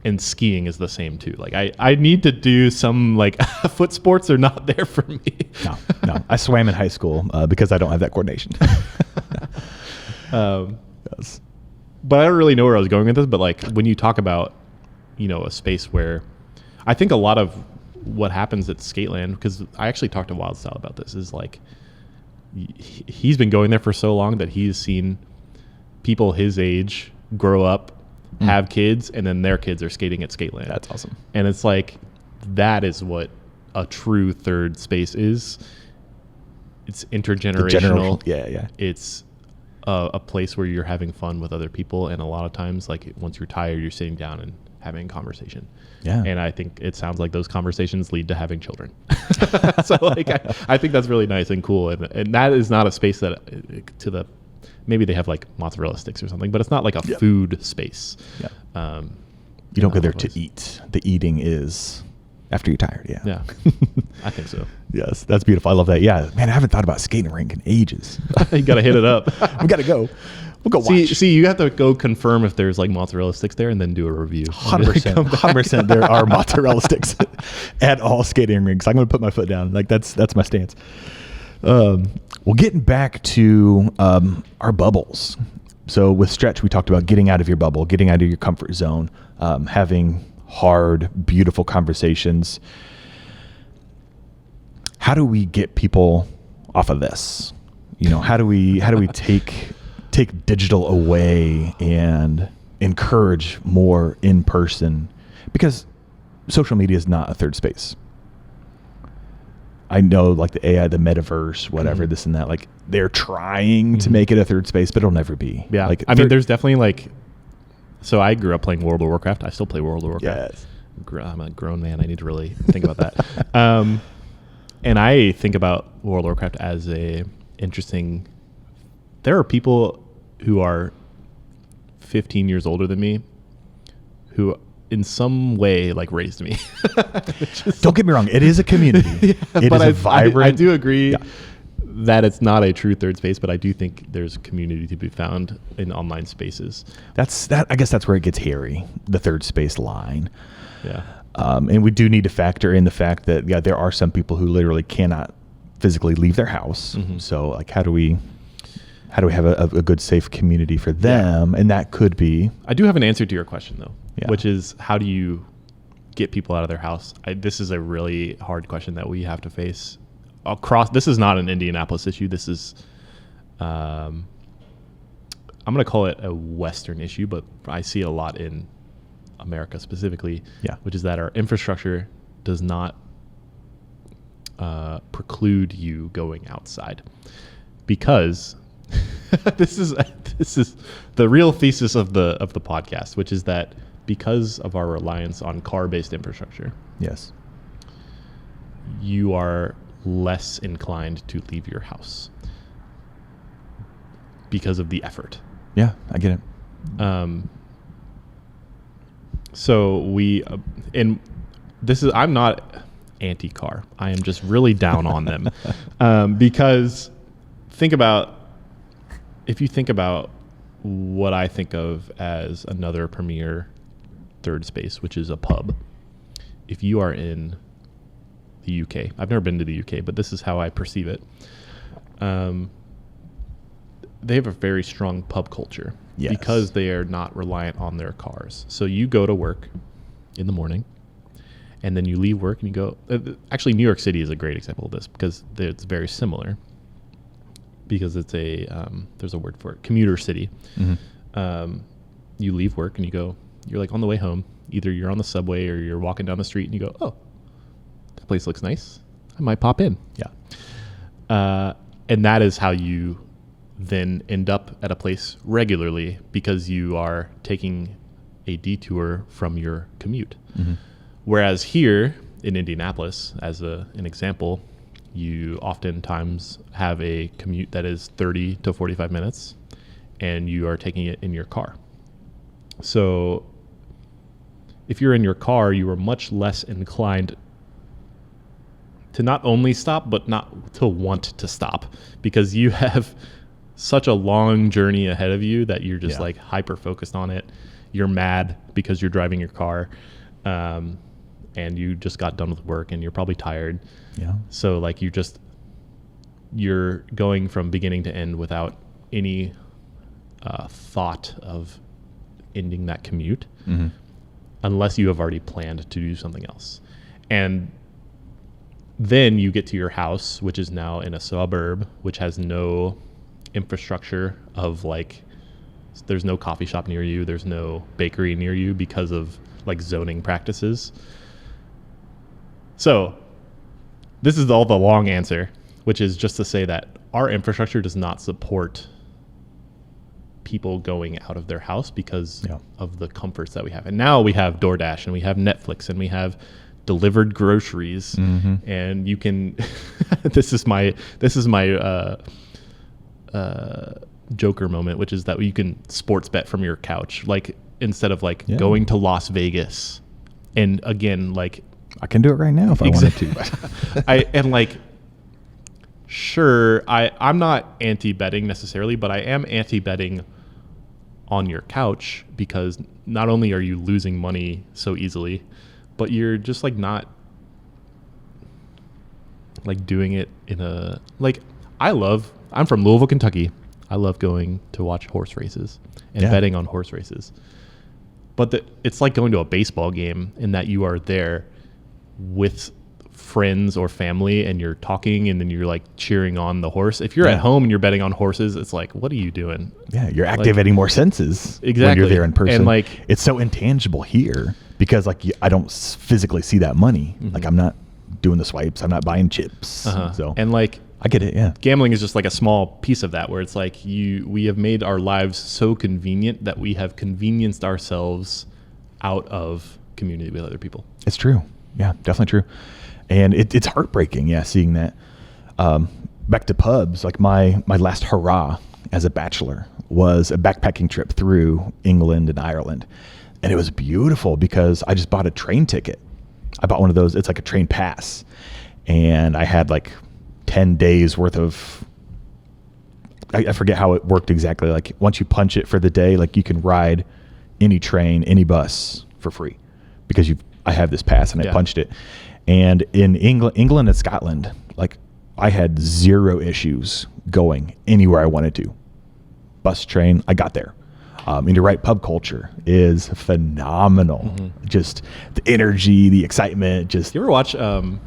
And skiing is the same too. Like I need to do some like foot sports are not there for me. No. I swam in high school because I don't have that coordination. Yes. But I don't really know where I was going with this. But like when you talk about, a space where I think a lot of what happens at Skateland, because I actually talked to Wild Style about this, is like he's been going there for so long that he's seen people his age grow up, have kids, and then their kids are skating at Skateland. That's awesome. And it's like that is what a true third space is. it's intergenerational. Yeah. It's a place where you're having fun with other people, and a lot of times, like once you're tired, you're sitting down and having a conversation. Yeah. And I think it sounds like those conversations lead to having children. So like I think that's really nice and cool, and that is not a space that maybe they have like mozzarella sticks or something, but it's not like a food space. Yeah. You don't go there to eat. The eating is after you're tired. Yeah. I think so. Yes, that's beautiful. I love that. Yeah, man, I haven't thought about skating rink in ages. You got to hit it up. We got to go. We'll go watch. See, you have to go confirm if there's like mozzarella sticks there, and then do a review. 100%. There are mozzarella sticks at all skating rinks. I'm going to put my foot down. Like that's my stance. Well, getting back to our bubbles. So with stretch, we talked about getting out of your bubble, getting out of your comfort zone, having hard, beautiful conversations. How do we get people off of this? You know, how do we take digital away and encourage more in person? Because social media is not a third space. I know, like the AI, the metaverse, whatever, this and that, like they're trying to make it a third space, but it'll never be. Yeah. Like, I mean, there's definitely like, so I grew up playing World of Warcraft. I still play World of Warcraft. Yes. I'm a grown man. I need to really think about that. And I think about World of Warcraft as interesting. There are people who are 15 years older than me who in some way like raised me. Don't get me wrong. It is a community. It is a vibrant. I do agree that it's not a true third space, but I do think there's community to be found in online spaces. I guess that's where it gets hairy, the third space line. Yeah. And we do need to factor in the fact that, there are some people who literally cannot physically leave their house. Mm-hmm. So like, how do we have a good, safe community for them? Yeah. And that could be. I do have an answer to your question though, which is how do you get people out of their house? This is a really hard question that we have to face across. This is not an Indianapolis issue. This is, I'm going to call it a Western issue, but I see a lot in America specifically, which is that our infrastructure does not preclude you going outside, because this is the real thesis of the podcast, which is that because of our reliance on car-based infrastructure, you are less inclined to leave your house because of the effort. Yeah, I get it. So and I'm not anti-car. I am just really down on them. Because if you think about what I think of as another premier third space, which is a pub. If you are in the UK, I've never been to the UK, but this is how I perceive it. They have a very strong pub culture because they are not reliant on their cars. So you go to work in the morning, and then you leave work and you go. Actually, New York City is a great example of this because it's very similar. Because it's there's a word for it, commuter city. Mm-hmm. You leave work and you're like on the way home. Either you're on the subway or you're walking down the street and you go, oh, that place looks nice. I might pop in. Yeah. And that is how you then end up at a place regularly because you are taking a detour from your commute. Mm-hmm. Whereas here in Indianapolis, as an example, you oftentimes have a commute that is 30 to 45 minutes and you are taking it in your car. So if you're in your car, you are much less inclined to not only stop, but not to want to stop because you have such a long journey ahead of you that you're just like hyper focused on it. You're mad because you're driving your car. And you just got done with work and you're probably tired. Yeah. So like you're going from beginning to end without any thought of ending that commute, mm-hmm. unless you have already planned to do something else. And then you get to your house, which is now in a suburb, which has no infrastructure of like, there's no coffee shop near you. There's no bakery near you because of like zoning practices. So this is all the long answer, which is just to say that our infrastructure does not support people going out of their house because of the comforts that we have. And now we have DoorDash and we have Netflix and we have delivered groceries, and you can this is my Joker moment, which is that you can sports bet from your couch, like instead of like going to Las Vegas. And again, like I can do it right now if I wanted to. I'm not anti-betting necessarily, but I am anti-betting on your couch, because not only are you losing money so easily, but you're just like not like doing it in a like I'm from Louisville, Kentucky. I love going to watch horse races and betting on horse races. But it's like going to a baseball game in that you are there with friends or family and you're talking and then you're like cheering on the horse. If you're at home and you're betting on horses, it's like, what are you doing? Yeah, you're activating more senses when you're there in person. And like, it's so intangible here because like I don't physically see that money. Like I'm not doing the swipes. I'm not buying chips. So and like I get it. Yeah, gambling is just like a small piece of that, where it's like we have made our lives so convenient that we have convenienced ourselves out of community with other people. It's true. Yeah, definitely true. And it's heartbreaking, seeing that. Back to pubs, like my last hurrah as a bachelor was a backpacking trip through England and Ireland. And it was beautiful because I just bought a train ticket. I bought one of those. It's like a train pass. And I had like 10 days worth of, I forget how it worked exactly. Like once you punch it for the day, like you can ride any train, any bus for free because I have this pass and I punched it. And in England and Scotland, like I had zero issues going anywhere I wanted to. Bus, train, I got there. And you're right, pub culture is phenomenal. Just the energy, the excitement. Just you ever watch? I'm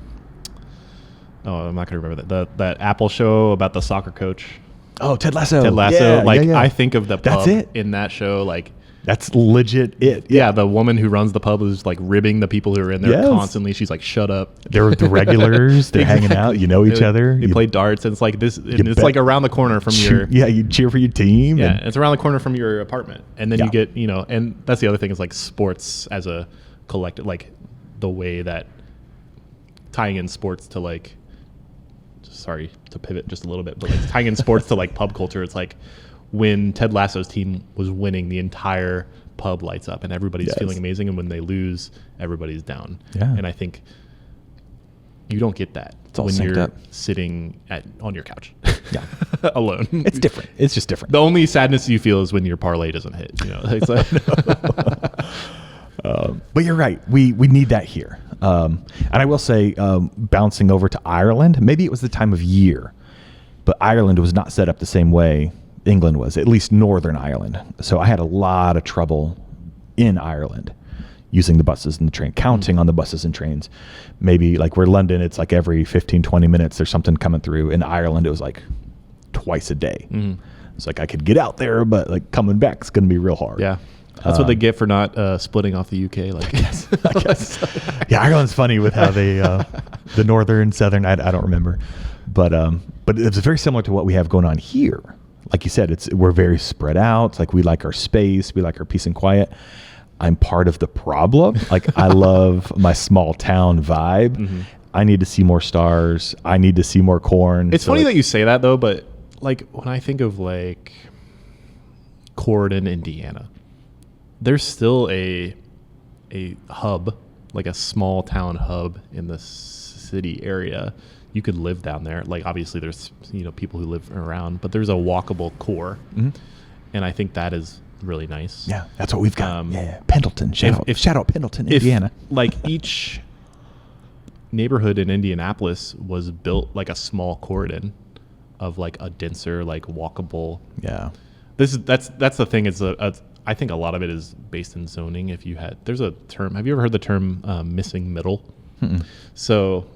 not gonna remember that Apple show about the soccer coach. Oh, Ted Lasso. I think of the pub That's it. in that show like. That's legit it. Yeah, the woman who runs the pub is like ribbing the people who are in there constantly. She's like, "Shut up." They're the regulars. They're hanging out. You know each other. They play darts, and it's like this. And it's like around the corner from your. Yeah, you cheer for your team. Yeah, and it's around the corner from your apartment, and then you get and that's the other thing is like sports as a collective, like the way that tying in sports to like. Sorry to pivot just a little bit, but like tying in sports to like pub culture, it's like. When Ted Lasso's team was winning, the entire pub lights up and everybody's feeling amazing. And when they lose, everybody's down. Yeah. And I think you don't get that when you're sitting on your couch alone. It's different. It's just different. The only sadness you feel is when your parlay doesn't hit. You know, it's like but you're right. We need that here. And I will say, bouncing over to Ireland, maybe it was the time of year, but Ireland was not set up the same way England was, at least Northern Ireland. So I had a lot of trouble in Ireland using the buses and the train, counting on the buses and trains. Maybe like where London, it's like every 15, 20 minutes, there's something coming through. In Ireland, it was like twice a day. It's like I could get out there, but like coming back is going to be real hard. Yeah. That's what they get for not splitting off the UK. Like, I guess. Yeah, Ireland's funny with how they, the Northern, Southern, I don't remember. But it's very similar to what we have going on here. Like you said, we're very spread out. Like we like our space. We like our peace and quiet. I'm part of the problem. Like I love my small town vibe. I need to see more stars. I need to see more corn. It's funny that you say that though, but like when I think of like Corydon, Indiana, there's still a hub, like a small town hub in the city area. You could live down there. Like obviously there's people who live around, but there's a walkable core. And I think that is really nice. Yeah, that's what we've got. Pendleton. Shout out Pendleton, Indiana. Like each neighborhood in Indianapolis was built like a small Corydon of like a denser, like walkable. Yeah. That's the thing. It's I think a lot of it is based in zoning. There's a term. Have you ever heard the term missing middle? So,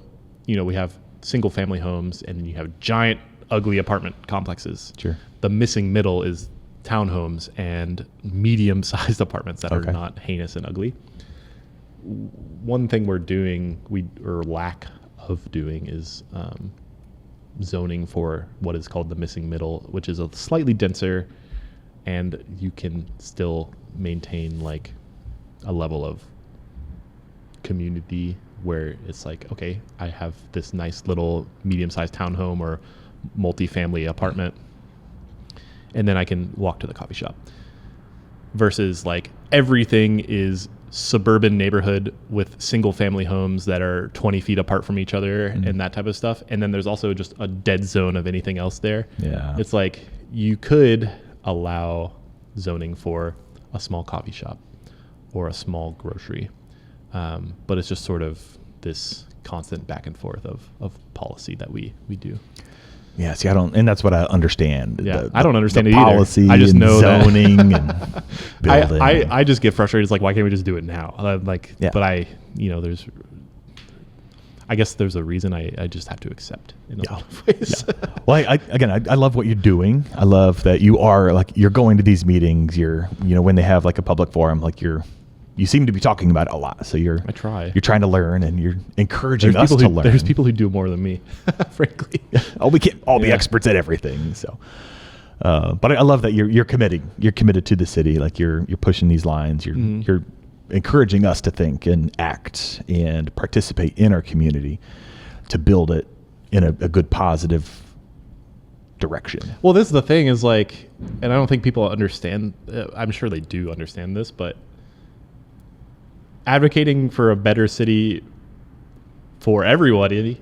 we have single family homes and then you have giant ugly apartment complexes. Sure. The missing middle is townhomes and medium sized apartments that are not heinous and ugly. One thing we're doing, or lack of doing, is zoning for what is called the missing middle, which is a slightly denser, and you can still maintain like a level of community where it's like, okay, I have this nice little medium-sized townhome or multi-family apartment, and then I can walk to the coffee shop. Versus like everything is suburban neighborhood with single family homes that are 20 feet apart from each other and that type of stuff. And then there's also just a dead zone of anything else there. Yeah. It's like you could allow zoning for a small coffee shop or a small grocery. But it's just sort of this constant back and forth of policy that we do. Yeah, see, I don't, and that's what I understand. Yeah, I don't understand it policy either. I just know zoning and building. I just get frustrated. It's like, why can't we just do it now? But I guess there's a reason I just have to accept in a lot of ways. Yeah. Well, I love what you're doing. I love that you are like, you're going to these meetings. You're, when they have like a public forum, like you seem to be talking about it a lot. So I try. You're trying to learn and you're encouraging us to learn. There's people who do more than me, frankly. We can't all be experts at everything. So, but I love that you're committing. You're committed to the city. Like you're pushing these lines. You're encouraging us to think and act and participate in our community to build it in a good positive direction. Well, this is the thing is like, and I don't think people understand. I'm sure they do understand this, but advocating for a better city for everybody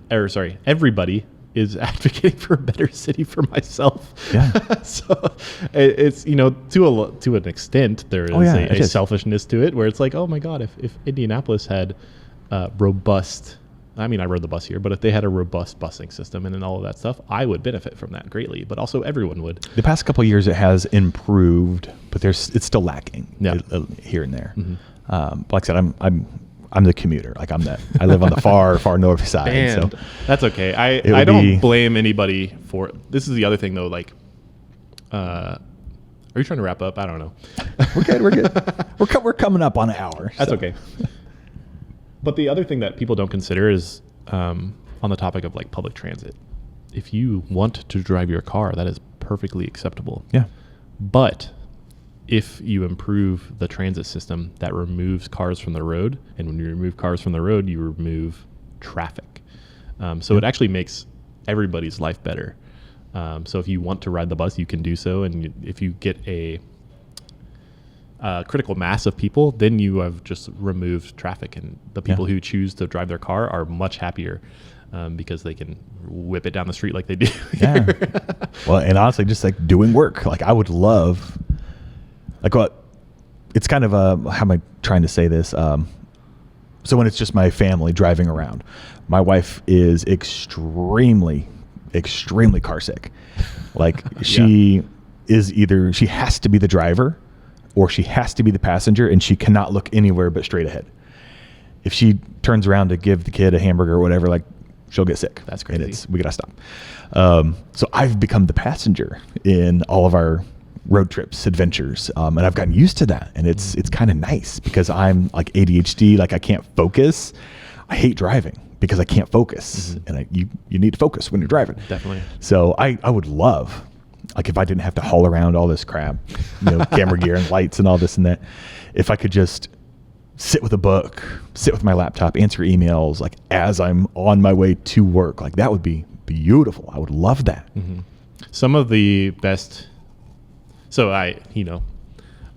is advocating for a better city for myself. Yeah. So it's, to an extent, there is a selfishness to it where it's like, oh my God, if Indianapolis had robust, I rode the bus here, but if they had a robust busing system and all of that stuff, I would benefit from that greatly, but also everyone would. The past couple of years it has improved, but it's still lacking here and there. Mm-hmm. Like I said, I'm the commuter. Like I live on the far north side. And so that's okay. I don't blame anybody for this. Is the other thing though. Like, are you trying to wrap up? I don't know. We're good. We're coming up on an hour. That's okay. But the other thing that people don't consider is on the topic of like public transit. If you want to drive your car, that is perfectly acceptable. Yeah. But if you improve the transit system, that removes cars from the road. And when you remove cars from the road, you remove traffic. So it actually makes everybody's life better. So if you want to ride the bus, you can do so. And if you get a critical mass of people, then you have just removed traffic. And the people who choose to drive their car are much happier because they can whip it down the street like they do here. Yeah. Well, and honestly, just like doing work. Like I would love... Like what? It's kind of how am I trying to say this? So when it's just my family driving around, my wife is extremely car sick. Like she has to be the driver or she has to be the passenger and she cannot look anywhere but straight ahead. If she turns around to give the kid a hamburger or whatever, like she'll get sick. That's crazy. And we gotta stop. So I've become the passenger in all of our road trips, adventures, and I've gotten used to that, and it's kind of nice because I'm like ADHD, like I can't focus. I hate driving because I can't focus, and you need to focus when you're driving. Definitely. So I would love, like if I didn't have to haul around all this crap, camera gear and lights and all this and that, if I could just sit with a book, sit with my laptop, answer emails, like as I'm on my way to work, like that would be beautiful. I would love that. Mm-hmm. Some of the best. So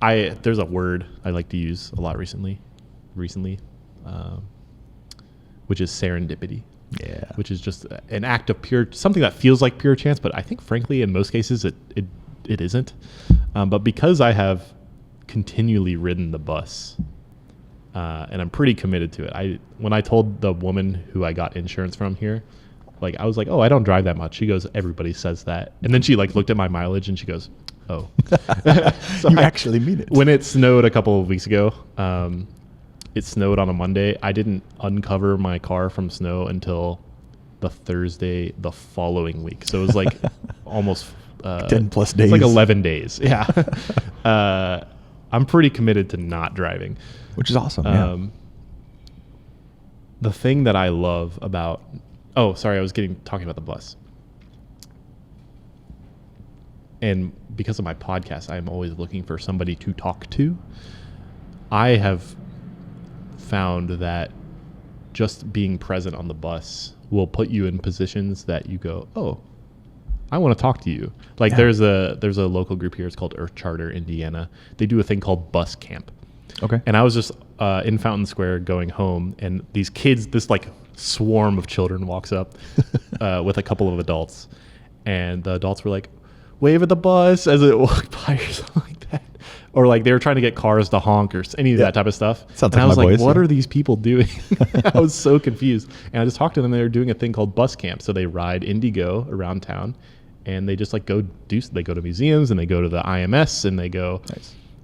there's a word I like to use a lot recently, which is serendipity. Yeah. Which is just an act of something that feels like pure chance, but I think frankly in most cases it isn't. But because I have continually ridden the bus, and I'm pretty committed to it. When I told the woman who I got insurance from here, like I was like, oh, I don't drive that much. She goes, everybody says that. And then she like looked at my mileage and she goes, oh. So you actually mean it. When it snowed a couple of weeks ago, it snowed on a Monday. I didn't uncover my car from snow until the Thursday the following week. So it was like almost 10 plus days. It's like 11 days. Yeah. I'm pretty committed to not driving. Which is awesome. The thing that I love about... Oh, sorry. I was talking about the bus. and because of my podcast, I'm always looking for somebody to talk to. I have found that just being present on the bus will put you in positions that you go, oh, I want to talk to you. Like there's a local group here. It's called Earth Charter Indiana. They do a thing called Bus Camp. Okay. And I was just in Fountain Square going home, and these kids, this like swarm of children walks up with a couple of adults, and the adults were like, wave at the bus as it walked by or something like that. Or like they were trying to get cars to honk or any of that type of stuff. Sounds and I was like like, boys, what are these people doing? I was so confused. And I just talked to them. They were doing a thing called Bus Camp. So they ride Indigo around town, and they just like they go to museums, and they go to the IMS, and they go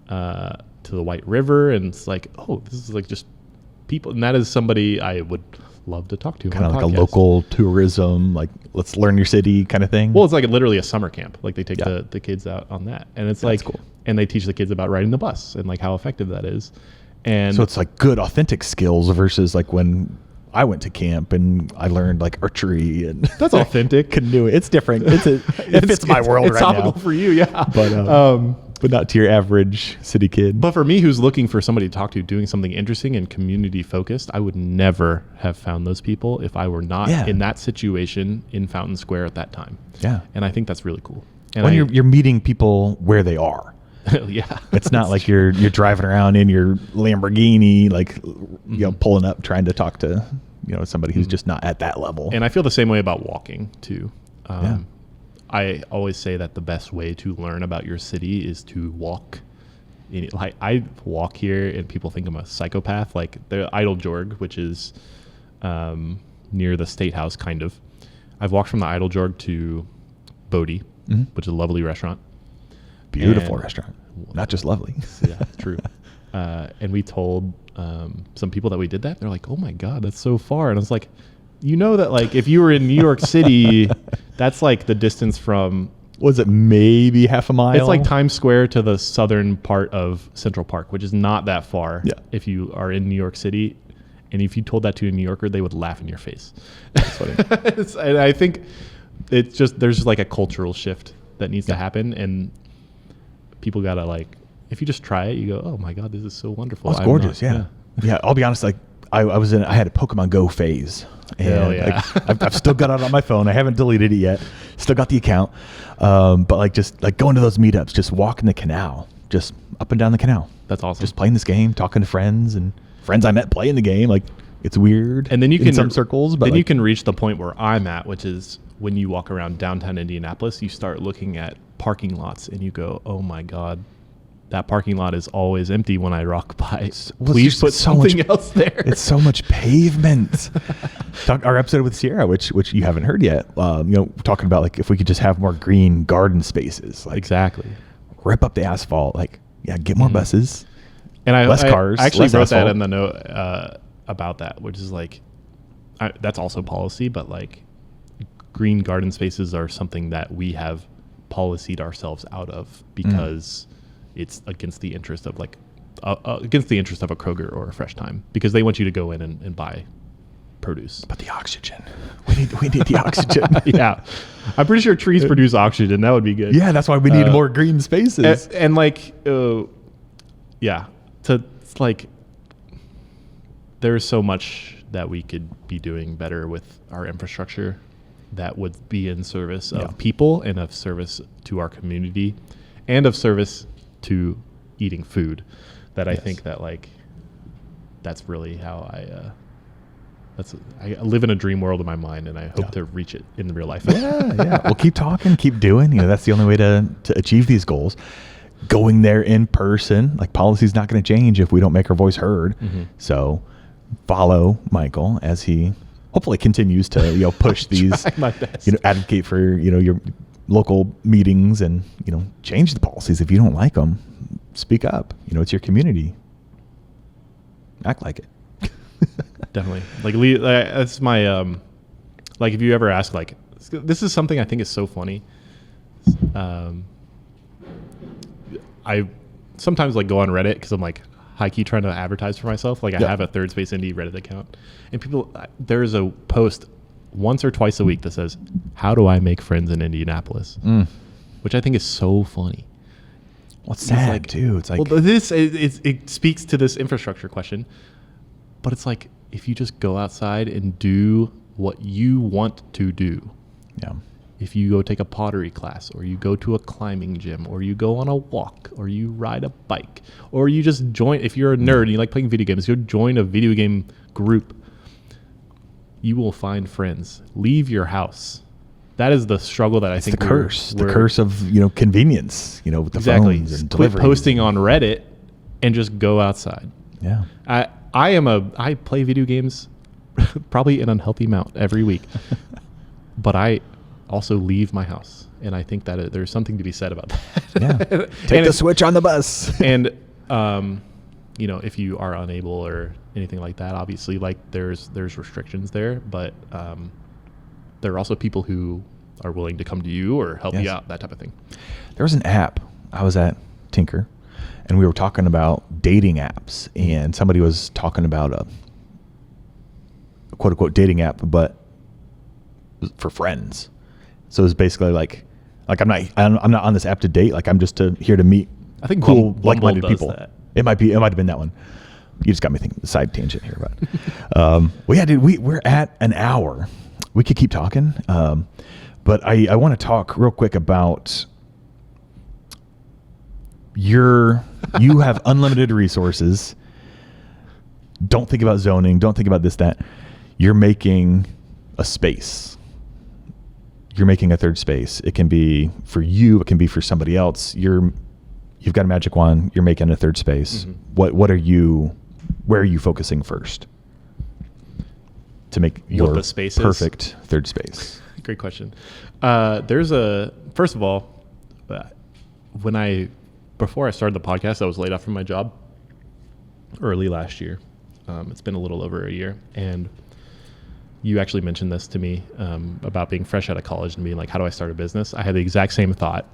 to the White River. And it's like, oh, this is like just people. And that is somebody I would love to talk to. Kind of like a local tourism, like let's learn your city kind of thing. Well, it's like literally a summer camp. Like they take the kids out on that, and it's like cool. And they teach the kids about riding the bus and like how effective that is. And so it's like good authentic skills versus like when I went to camp and I learned like archery and that's authentic canoeing. It's different. It fits my world it's right now. It's topical for you, yeah. But not to your average city kid. But for me, who's looking for somebody to talk to, doing something interesting and community focused, I would never have found those people if I were not in that situation in Fountain Square at that time. Yeah. And I think that's really cool. And when you're meeting people where they are. Yeah. It's not like you're driving around in your Lamborghini, like, you know, pulling up, trying to talk to, you know, somebody who's just not at that level. And I feel the same way about walking too. I always say that the best way to learn about your city is to walk. Like I walk here and people think I'm a psychopath. Like the Idle Jorg, which is near the State House, kind of. I've walked from the Idle Jorg to Bodie, which is a lovely restaurant. Beautiful restaurant. Not just lovely. Yeah, true. And we told some people that we did that. They're like, oh my God, that's so far. And I was like, you know that like if you were in New York City, that's like the distance from... Was it maybe half a mile? It's like Times Square to the southern part of Central Park, which is not that far if you are in New York City. And if you told that to a New Yorker, they would laugh in your face. That's funny. And I think it's just there's just like a cultural shift that needs to happen. And people got to like, if you just try it, you go, oh my God, this is so wonderful. Oh, it's gorgeous. Yeah. I'll be honest. Like I had a Pokemon Go phase. And like, I've still got it on my phone. I haven't deleted it yet. Still got the account. But like just like going to those meetups, just walking the canal, just up and down the canal. That's awesome. Just playing this game, talking to friends and friends I met playing the game. Like it's weird. And then you can in some circles, but then like, you can reach the point where I'm at, which is when you walk around downtown Indianapolis, you start looking at parking lots and you go, oh my God, that parking lot is always empty when I rock by. Please put something else there. It's so much pavement. Our episode with Sierra, which you haven't heard yet, you know, talking about like if we could just have more green garden spaces. Like, exactly. Rip up the asphalt. Like, get more buses. And less cars. I actually less wrote asphalt. that in the note about that, which is like, that's also policy, but like green garden spaces are something that we have policied ourselves out of because it's against the interest of like against the interest of a Kroger or a Fresh Time, because they want you to go in and buy produce. But the oxygen, we need the oxygen. Yeah, I'm pretty sure trees produce oxygen. That would be good. Yeah, that's why we need more green spaces. And like, it's like there's so much that we could be doing better with our infrastructure that would be in service of people and of service to our community and of service to eating food. That I think that like that's really how I live in a dream world in my mind, and I hope to reach it in real life. Yeah. Well, keep talking, keep doing. You know, that's the only way to achieve these goals. Going there in person, like policy's not going to change if we don't make our voice heard. So follow Michael as he hopefully continues to push these, advocate for your local meetings and change the policies. If you don't like them, speak up. It's your community. Act like it. Definitely. Like that's my like if you ever ask, like, this is something I think is so funny. I sometimes like go on Reddit because I'm like high key trying to advertise for myself. Like I have a Third Space Indy Reddit account, and people, there's a post once or twice a week that says, "How do I make friends in Indianapolis?" which I think is so funny. Well, it's sad too. It's like, well, it speaks to this infrastructure question, but it's like, if you just go outside and do what you want to do. Yeah. If you go take a pottery class, or you go to a climbing gym, or you go on a walk, or you ride a bike, or you just join, if you're a nerd and you like playing video games, you join a video game group, you will find friends. Leave your house. That is the struggle that I think the curse of, convenience, with the exactly. phones and Quit deliveries. posting on Reddit and just go outside. Yeah. I play video games probably an unhealthy amount every week, but I also leave my house. And I think that there's something to be said about that. Yeah. Take the switch on the bus. And, if you are unable or anything like that, obviously, like there's restrictions there, but there are also people who are willing to come to you or help you out, that type of thing. There was an app. I was at Tinker, and we were talking about dating apps, and somebody was talking about a quote unquote dating app, but for friends. So it's basically like I'm not on this app to date. Like, I'm just here to meet I think cool, Bumble like-minded does people. that. It might have been that one. You just got me thinking side tangent here, but well, yeah, dude, we're at an hour. We could keep talking, but I want to talk real quick about you have unlimited resources. Don't think about zoning. Don't think about this, that. You're making a space. You're making a third space. It can be for you. It can be for somebody else. You've got a magic wand. You're making a third space. Mm-hmm. Where are you focusing first to make your perfect third space? Great question. First of all, before I started the podcast, I was laid off from my job early last year. It's been a little over a year, and you actually mentioned this to me about being fresh out of college and being like, how do I start a business? I had the exact same thought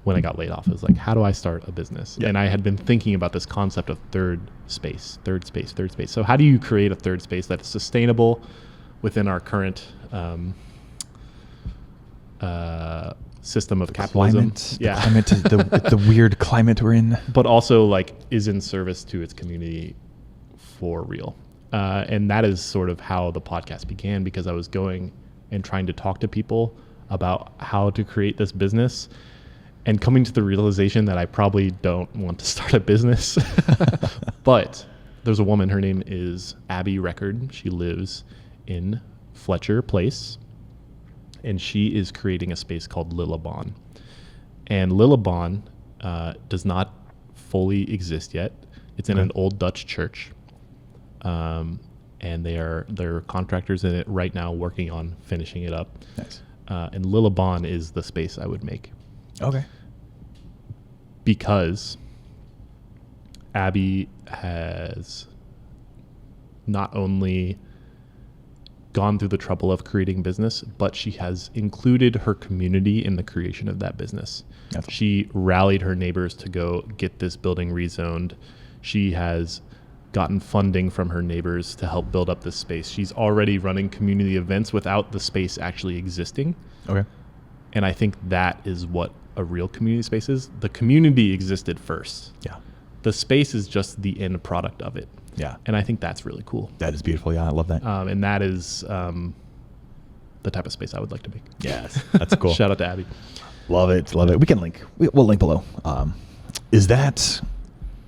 when I got laid off. It was like, how do I start a business? Yeah. And I had been thinking about this concept of third space. So how do you create a third space that is sustainable within our current system of capitalism? The weird climate we're in. But also like is in service to its community for real. And that is sort of how the podcast began, because I was going and trying to talk to people about how to create this business and coming to the realization that I probably don't want to start a business. But there's a woman, her name is Abby Record. She lives in Fletcher Place, and she is creating a space called Labon. And Labon does not fully exist yet. It's in an old Dutch church. And they're contractors in it right now working on finishing it up. Nice. And Labon is the space I would make. Okay. Because Abby has not only gone through the trouble of creating business, but she has included her community in the creation of that business. She rallied her neighbors to go get this building rezoned. She has gotten funding from her neighbors to help build up this space. She's already running community events without the space actually existing. Okay. And I think that is what a real community space is. The community existed first. Yeah. The space is just the end product of it. Yeah. And I think that's really cool. That is beautiful. Yeah, I love that. And that is the type of space I would like to make. Yes, that's cool. Shout out to Abby. Love it. We can link. We'll link below. Is that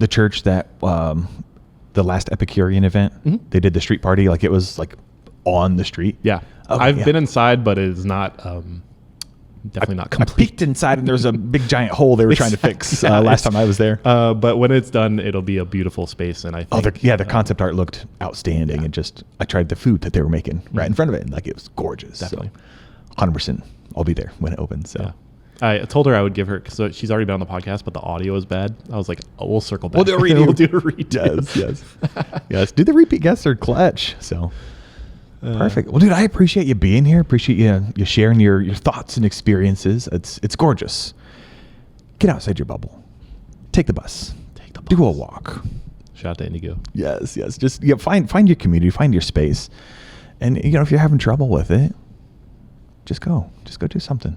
the church that the last Epicurean event, they did the street party? Like, it was like on the street? Yeah. Okay, I've been inside, but it is not definitely not complete. I peeked inside and there's a big giant hole they were trying to fix last time I was there. But when it's done, it'll be a beautiful space. And I think the concept art looked outstanding. Yeah. And I tried the food that they were making right in front of it, and like, it was gorgeous. Definitely. So 100% I'll be there when it opens. So. Yeah. I told her I would give her, because she's already been on the podcast, but the audio is bad. I was like, we'll circle back. We'll do a redo. We'll do a redo. Yes. Do the repeat guests are clutch. So perfect. Well, dude, I appreciate you being here. Appreciate you sharing your thoughts and experiences. It's gorgeous. Get outside your bubble. Take the bus. Do a walk. Shout out to Indigo. Yes. Just find your community, find your space, and if you're having trouble with it, just go do something.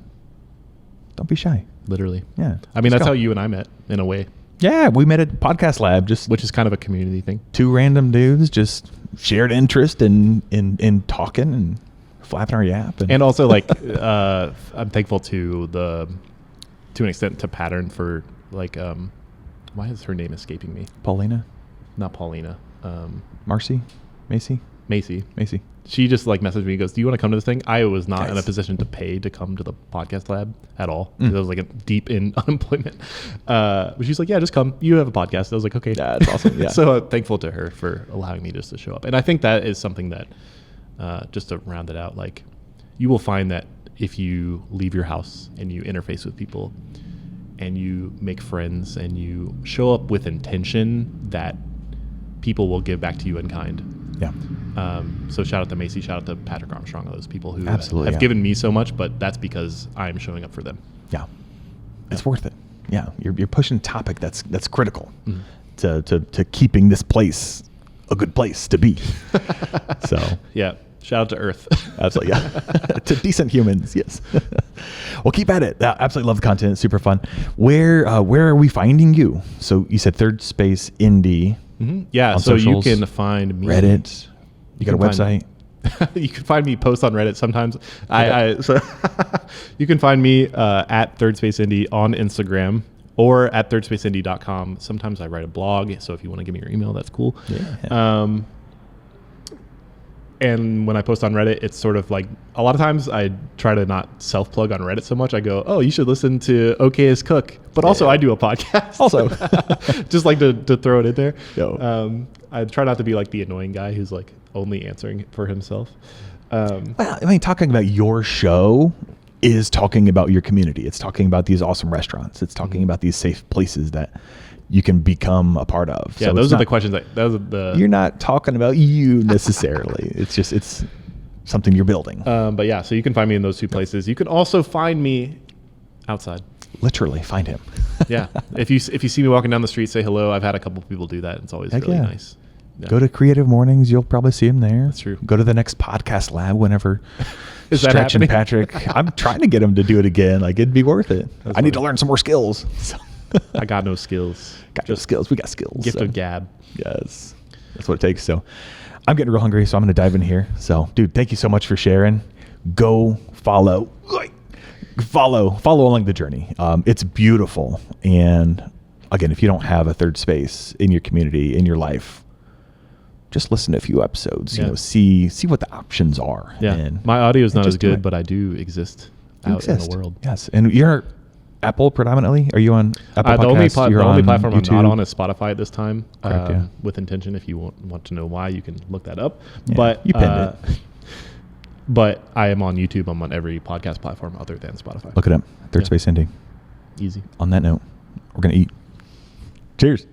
Don't be shy. Literally. Yeah. I mean, that's how you and I met in a way. Yeah, we met at Podcast Lab, which is kind of a community thing. Two random dudes just shared interest in talking and flapping our yap. And also, like, I'm thankful to an extent, to Pattern for, like, why is her name escaping me? Paulina? Not Paulina. Marcy? Macy? Macy. She just like messaged me and goes, do you want to come to this thing? I was not in a position to pay to come to the podcast lab at all. I was like deep in unemployment. But she's like, yeah, just come. You have a podcast. I was like, okay. That's awesome. Yeah. So thankful to her for allowing me just to show up. And I think that is something that, just to round it out, like you will find that if you leave your house and you interface with people and you make friends and you show up with intention, that people will give back to you in kind. Yeah. So shout out to Macy, shout out to Patrick Armstrong, those people who Absolutely, have given me so much, but that's because I'm showing up for them. Yeah. It's worth it. Yeah. You're pushing a topic that's critical to keeping this place a good place to be. So yeah. Shout out to Earth. Absolutely. Yeah. To decent humans. Yes. Well, keep at it. I absolutely love the content. Super fun. Where are we finding you? So you said Third Space Indy. Mm-hmm. Yeah. So socials, you can find me. Reddit. You got a website. You can find me post on Reddit sometimes. So you can find me at Third Space Indy on Instagram or at thirdspaceindy.com. Sometimes I write a blog. So if you want to give me your email, that's cool. Yeah. And when I post on Reddit, it's sort of like a lot of times I try to not self-plug on Reddit so much. I go, oh, you should listen to Okayest Cook. But also I do a podcast. Also. Just like to throw it in there. Yo. I try not to be like the annoying guy who's like only answering for himself. Well, I mean, talking about your show is talking about your community. It's talking about these awesome restaurants. It's talking about these safe places that you can become a part of. Yeah, so those are the questions you're not talking about you necessarily. It's something you're building. But yeah, so you can find me in those two places. You can also find me outside. Literally find him. Yeah. If you see me walking down the street, say hello. I've had a couple people do that. It's always really nice. Yeah. Go to Creative Mornings. You'll probably see him there. That's true. Go to the next podcast lab whenever Is that Stretch happening? and Patrick. I'm trying to get him to do it again. Like, it'd be worth it. I need to learn some more skills. So. I got no skills. Skills. We got skills. Gift of gab. Yes. That's what it takes. So I'm getting real hungry, so I'm going to dive in here. So, dude, thank you so much for sharing. Go follow along the journey. It's beautiful. And again, if you don't have a third space in your community, in your life, just listen to a few episodes, see what the options are. Yeah. And my audio is not as good, but I do exist out in the world. Yes. And you're Apple predominantly? Are you on Apple Podcasts? The only platform YouTube? I'm not on is Spotify at this time. Correct, with intention. If you want to know why, you can look that up. Yeah, but you pinned it. But I am on YouTube. I'm on every podcast platform other than Spotify. Look it up. Third Space Indy. Easy. On that note, we're going to eat. Cheers.